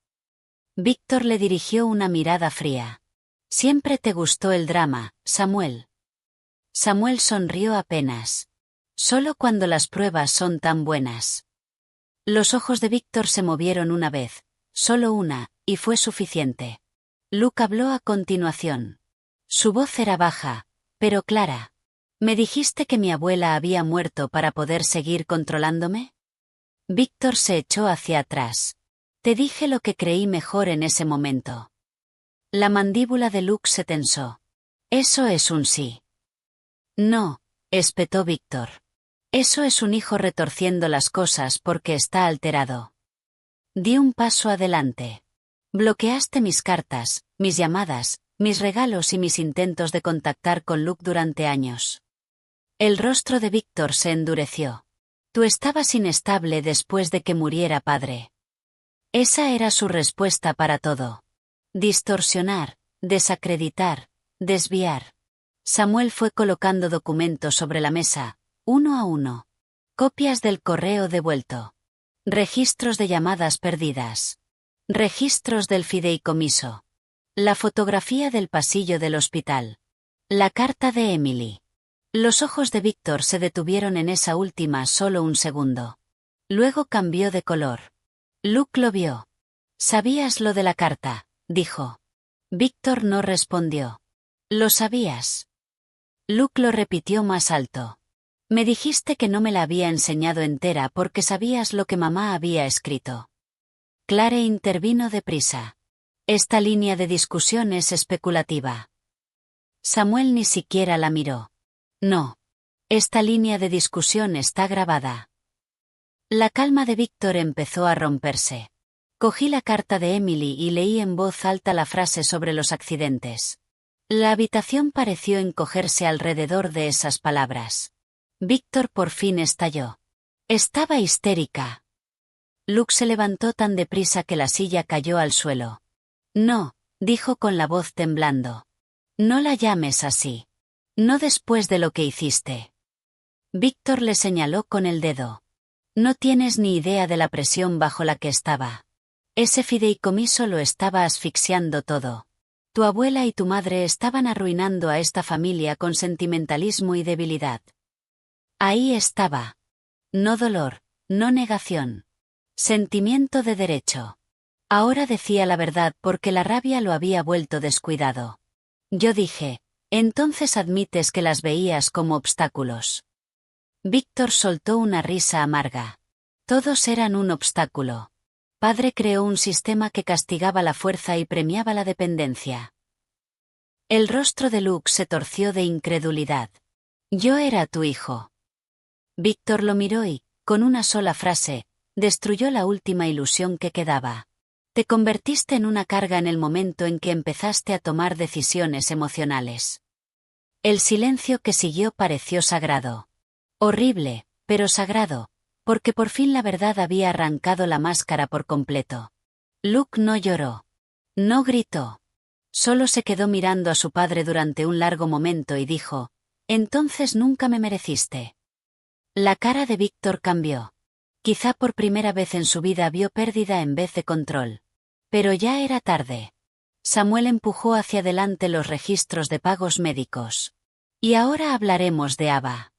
Víctor le dirigió una mirada fría. Siempre te gustó el drama, Samuel. Samuel sonrió apenas. Solo cuando las pruebas son tan buenas. Los ojos de Víctor se movieron una vez, solo una, y fue suficiente. Luke habló a continuación. Su voz era baja, pero clara. ¿Me dijiste que mi abuela había muerto para poder seguir controlándome? Víctor se echó hacia atrás. Te dije lo que creí mejor en ese momento. La mandíbula de Luke se tensó. Eso es un sí. No, espetó Víctor. Eso es un hijo retorciendo las cosas porque está alterado. Di un paso adelante. Bloqueaste mis cartas, mis llamadas, mis regalos y mis intentos de contactar con Luke durante años. El rostro de Víctor se endureció. Tú estabas inestable después de que muriera padre. Esa era su respuesta para todo. Distorsionar, desacreditar, desviar. Samuel fue colocando documentos sobre la mesa, uno a uno. Copias del correo devuelto. Registros de llamadas perdidas. Registros del fideicomiso. La fotografía del pasillo del hospital. La carta de Emily. Los ojos de Víctor se detuvieron en esa última solo un segundo. Luego cambió de color. Luke lo vio. «¿Sabías lo de la carta?», dijo. Víctor no respondió. «¿Lo sabías?». Luke lo repitió más alto. «Me dijiste que no me la había enseñado entera porque sabías lo que mamá había escrito». Clare intervino deprisa. «Esta línea de discusión es especulativa». Samuel ni siquiera la miró. «No. Esta línea de discusión está grabada». La calma de Víctor empezó a romperse. Cogí la carta de Emily y leí en voz alta la frase sobre los accidentes. La habitación pareció encogerse alrededor de esas palabras. Víctor por fin estalló. Estaba histérica. Luke se levantó tan deprisa que la silla cayó al suelo. «No», dijo con la voz temblando. «No la llames así. No después de lo que hiciste». Víctor le señaló con el dedo. «No tienes ni idea de la presión bajo la que estaba. Ese fideicomiso lo estaba asfixiando todo. Tu abuela y tu madre estaban arruinando a esta familia con sentimentalismo y debilidad. Ahí estaba. No dolor, no negación. Sentimiento de derecho. Ahora decía la verdad porque la rabia lo había vuelto descuidado. Yo dije, entonces admites que las veías como obstáculos». Víctor soltó una risa amarga. Todos eran un obstáculo. Padre creó un sistema que castigaba la fuerza y premiaba la dependencia. El rostro de Luke se torció de incredulidad. «Yo era tu hijo». Víctor lo miró y, con una sola frase, destruyó la última ilusión que quedaba. «Te convertiste en una carga en el momento en que empezaste a tomar decisiones emocionales». El silencio que siguió pareció sagrado. Horrible, pero sagrado, porque por fin la verdad había arrancado la máscara por completo. Luke no lloró. No gritó. Solo se quedó mirando a su padre durante un largo momento y dijo, «Entonces nunca me mereciste». La cara de Víctor cambió. Quizá por primera vez en su vida vio pérdida en vez de control. Pero ya era tarde. Samuel empujó hacia adelante los registros de pagos médicos. «Y ahora hablaremos de Ava».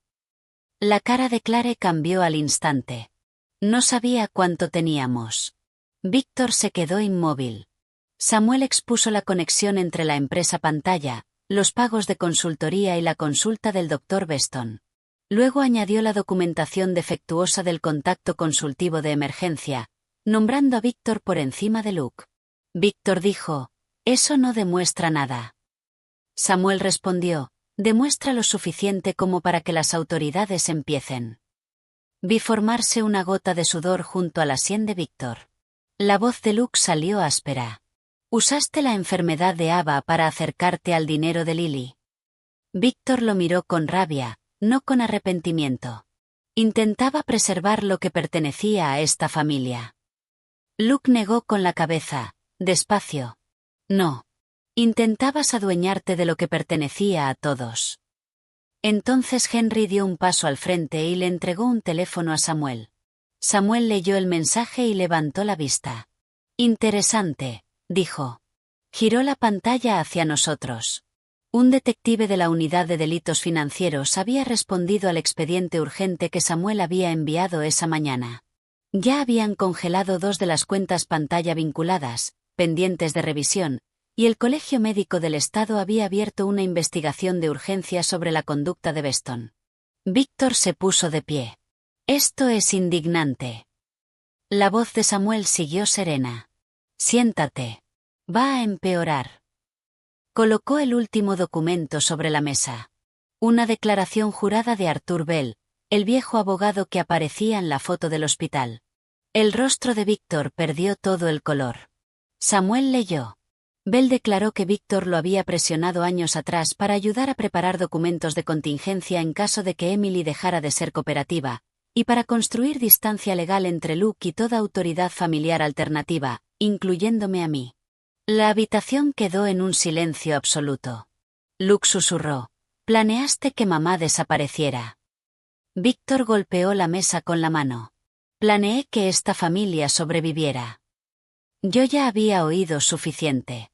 La cara de Clare cambió al instante. No sabía cuánto teníamos. Víctor se quedó inmóvil. Samuel expuso la conexión entre la empresa pantalla, los pagos de consultoría y la consulta del Dr. Beston. Luego añadió la documentación defectuosa del contacto consultivo de emergencia, nombrando a Víctor por encima de Luke. Víctor dijo, «Eso no demuestra nada». Samuel respondió, «Demuestra lo suficiente como para que las autoridades empiecen». Vi formarse una gota de sudor junto a la sien de Víctor. La voz de Luke salió áspera. «Usaste la enfermedad de Ava para acercarte al dinero de Lily». Víctor lo miró con rabia, no con arrepentimiento. Intentaba preservar lo que pertenecía a esta familia. Luke negó con la cabeza, despacio. «No. Intentabas adueñarte de lo que pertenecía a todos». Entonces Henry dio un paso al frente y le entregó un teléfono a Samuel. Samuel leyó el mensaje y levantó la vista. «Interesante», dijo. Giró la pantalla hacia nosotros. Un detective de la Unidad de Delitos Financieros había respondido al expediente urgente que Samuel había enviado esa mañana. Ya habían congelado 2 de las cuentas pantalla vinculadas, pendientes de revisión, y el Colegio Médico del Estado había abierto una investigación de urgencia sobre la conducta de Beston. Víctor se puso de pie. «Esto es indignante». La voz de Samuel siguió serena. «Siéntate. Va a empeorar». Colocó el último documento sobre la mesa. Una declaración jurada de Arthur Bell, el viejo abogado que aparecía en la foto del hospital. El rostro de Víctor perdió todo el color. Samuel leyó. Bell declaró que Víctor lo había presionado años atrás para ayudar a preparar documentos de contingencia en caso de que Emily dejara de ser cooperativa, y para construir distancia legal entre Luke y toda autoridad familiar alternativa, incluyéndome a mí. La habitación quedó en un silencio absoluto. Luke susurró: «Planeaste que mamá desapareciera». Víctor golpeó la mesa con la mano. «Planeé que esta familia sobreviviera». Yo ya había oído suficiente.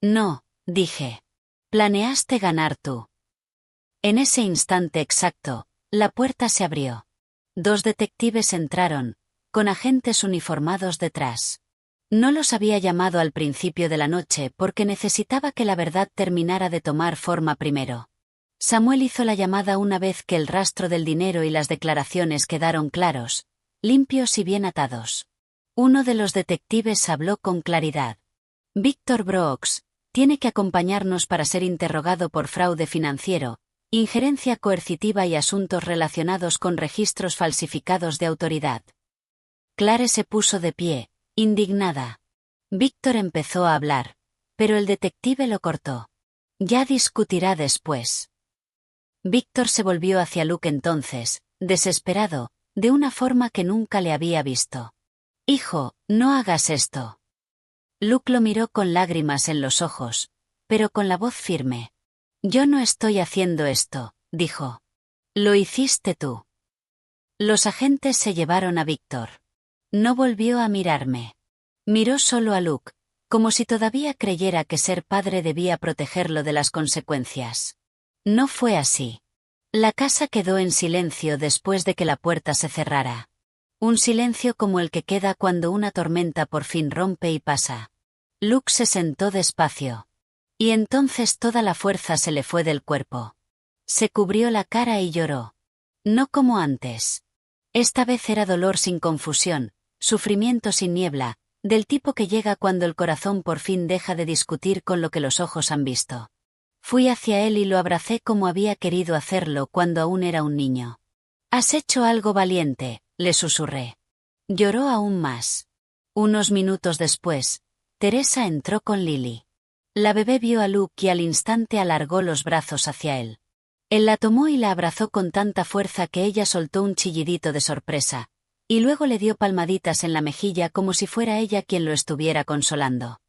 «No», dije. «Planeaste ganar tú». En ese instante exacto, la puerta se abrió. 2 detectives entraron, con agentes uniformados detrás. No los había llamado al principio de la noche porque necesitaba que la verdad terminara de tomar forma primero. Samuel hizo la llamada una vez que el rastro del dinero y las declaraciones quedaron claros, limpios y bien atados. Uno de los detectives habló con claridad. «Víctor Brooks tiene que acompañarnos para ser interrogado por fraude financiero, injerencia coercitiva y asuntos relacionados con registros falsificados de autoridad». Clare se puso de pie, indignada. Víctor empezó a hablar, pero el detective lo cortó. «Ya discutirá después». Víctor se volvió hacia Luke entonces, desesperado, de una forma que nunca le había visto. «Hijo, no hagas esto». Luke lo miró con lágrimas en los ojos, pero con la voz firme. «Yo no estoy haciendo esto», dijo. «Lo hiciste tú». Los agentes se llevaron a Víctor. No volvió a mirarme. Miró solo a Luke, como si todavía creyera que ser padre debía protegerlo de las consecuencias. No fue así. La casa quedó en silencio después de que la puerta se cerrara. Un silencio como el que queda cuando una tormenta por fin rompe y pasa. Luke se sentó despacio. Y entonces toda la fuerza se le fue del cuerpo. Se cubrió la cara y lloró. No como antes. Esta vez era dolor sin confusión, sufrimiento sin niebla, del tipo que llega cuando el corazón por fin deja de discutir con lo que los ojos han visto. Fui hacia él y lo abracé como había querido hacerlo cuando aún era un niño. «Has hecho algo valiente», le susurré. Lloró aún más. Unos minutos después, Teresa entró con Lily. La bebé vio a Luke y al instante alargó los brazos hacia él. Él la tomó y la abrazó con tanta fuerza que ella soltó un chillidito de sorpresa, y luego le dio palmaditas en la mejilla como si fuera ella quien lo estuviera consolando.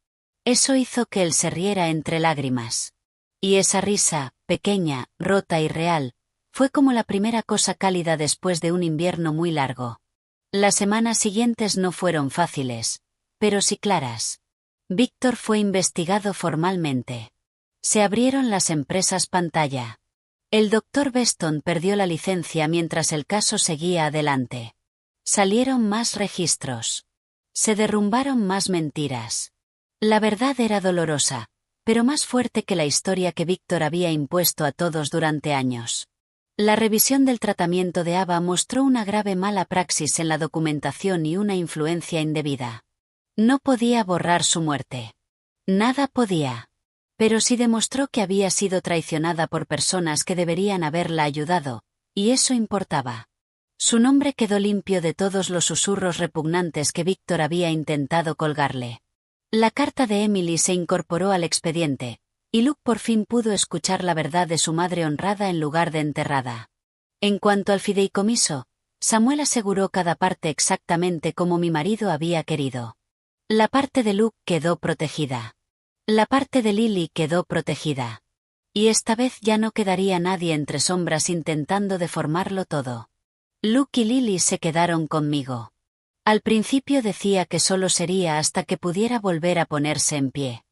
Eso hizo que él se riera entre lágrimas. Y esa risa, pequeña, rota y real, fue como la primera cosa cálida después de un invierno muy largo. Las semanas siguientes no fueron fáciles, pero sí claras. Víctor fue investigado formalmente. Se abrieron las empresas pantalla. El Dr. Beston perdió la licencia mientras el caso seguía adelante. Salieron más registros. Se derrumbaron más mentiras. La verdad era dolorosa, pero más fuerte que la historia que Víctor había impuesto a todos durante años. La revisión del tratamiento de Ava mostró una grave mala praxis en la documentación y una influencia indebida. No podía borrar su muerte. Nada podía. Pero sí demostró que había sido traicionada por personas que deberían haberla ayudado, y eso importaba. Su nombre quedó limpio de todos los susurros repugnantes que Víctor había intentado colgarle. La carta de Emily se incorporó al expediente, y Luke por fin pudo escuchar la verdad de su madre honrada en lugar de enterrada. En cuanto al fideicomiso, Samuel aseguró cada parte exactamente como mi marido había querido. La parte de Luke quedó protegida. La parte de Lily quedó protegida. Y esta vez ya no quedaría nadie entre sombras intentando deformarlo todo. Luke y Lily se quedaron conmigo. Al principio decía que solo sería hasta que pudiera volver a ponerse en pie.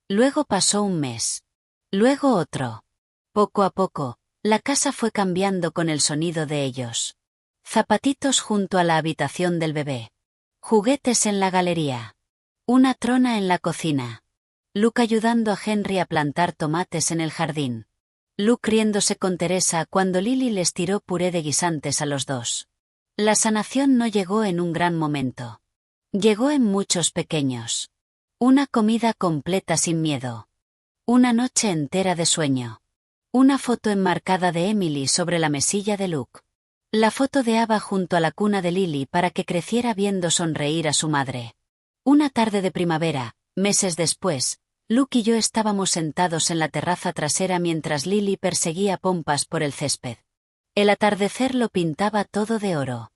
Luego pasó un mes. Luego otro. Poco a poco, la casa fue cambiando con el sonido de ellos. Zapatitos junto a la habitación del bebé. Juguetes en la galería. Una trona en la cocina. Luke ayudando a Henry a plantar tomates en el jardín. Luke riéndose con Teresa cuando Lily les tiró puré de guisantes a los dos. La sanación no llegó en un gran momento. Llegó en muchos pequeños. Una comida completa sin miedo. Una noche entera de sueño. Una foto enmarcada de Emily sobre la mesilla de Luke. La foto de Ava junto a la cuna de Lily para que creciera viendo sonreír a su madre. Una tarde de primavera, meses después, Luke y yo estábamos sentados en la terraza trasera mientras Lily perseguía pompas por el césped. El atardecer lo pintaba todo de oro.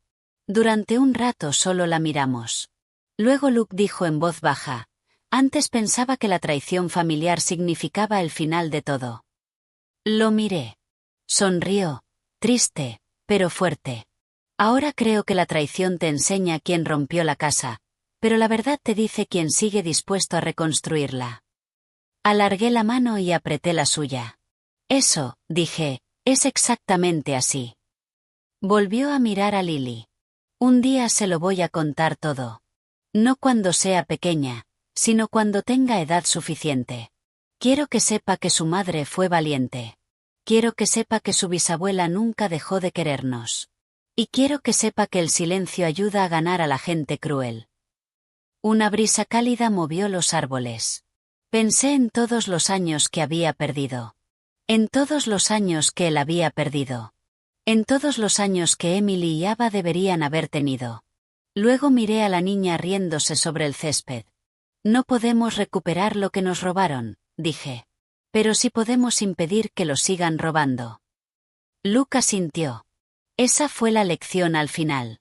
Durante un rato solo la miramos. Luego Luke dijo en voz baja: «Antes pensaba que la traición familiar significaba el final de todo». Lo miré. Sonrió, triste, pero fuerte. «Ahora creo que la traición te enseña quién rompió la casa, pero la verdad te dice quién sigue dispuesto a reconstruirla». Alargué la mano y apreté la suya. «Eso», dije, «es exactamente así». Volvió a mirar a Lily. «Un día se lo voy a contar todo. No cuando sea pequeña, sino cuando tenga edad suficiente. Quiero que sepa que su madre fue valiente. Quiero que sepa que su bisabuela nunca dejó de querernos. Y quiero que sepa que el silencio ayuda a ganar a la gente cruel». Una brisa cálida movió los árboles. Pensé en todos los años que había perdido. En todos los años que él había perdido. En todos los años que Emily y Ava deberían haber tenido. Luego miré a la niña riéndose sobre el césped. «No podemos recuperar lo que nos robaron», dije. «Pero sí podemos impedir que lo sigan robando». Luke asintió. Esa fue la lección al final.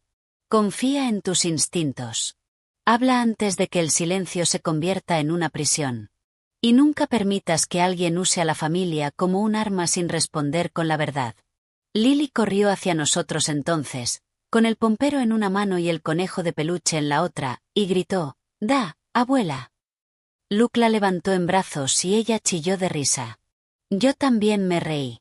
Confía en tus instintos. Habla antes de que el silencio se convierta en una prisión. Y nunca permitas que alguien use a la familia como un arma sin responder con la verdad. Lily corrió hacia nosotros entonces, con el pompero en una mano y el conejo de peluche en la otra, y gritó: «¡Da, abuela!». Luke la levantó en brazos y ella chilló de risa. Yo también me reí.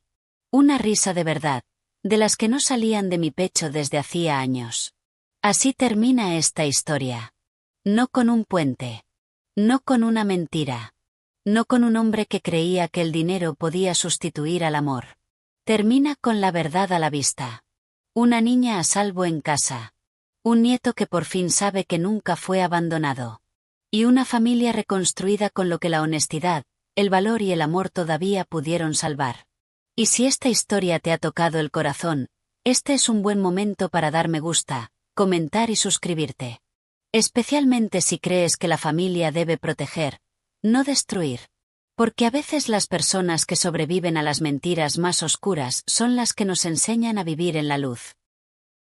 Una risa de verdad, de las que no salían de mi pecho desde hacía años. Así termina esta historia. No con un puente. No con una mentira. No con un hombre que creía que el dinero podía sustituir al amor. Termina con la verdad a la vista. Una niña a salvo en casa. Un nieto que por fin sabe que nunca fue abandonado. Y una familia reconstruida con lo que la honestidad, el valor y el amor todavía pudieron salvar. Y si esta historia te ha tocado el corazón, este es un buen momento para dar me gusta, comentar y suscribirte. Especialmente si crees que la familia debe proteger, no destruir. Porque a veces las personas que sobreviven a las mentiras más oscuras son las que nos enseñan a vivir en la luz.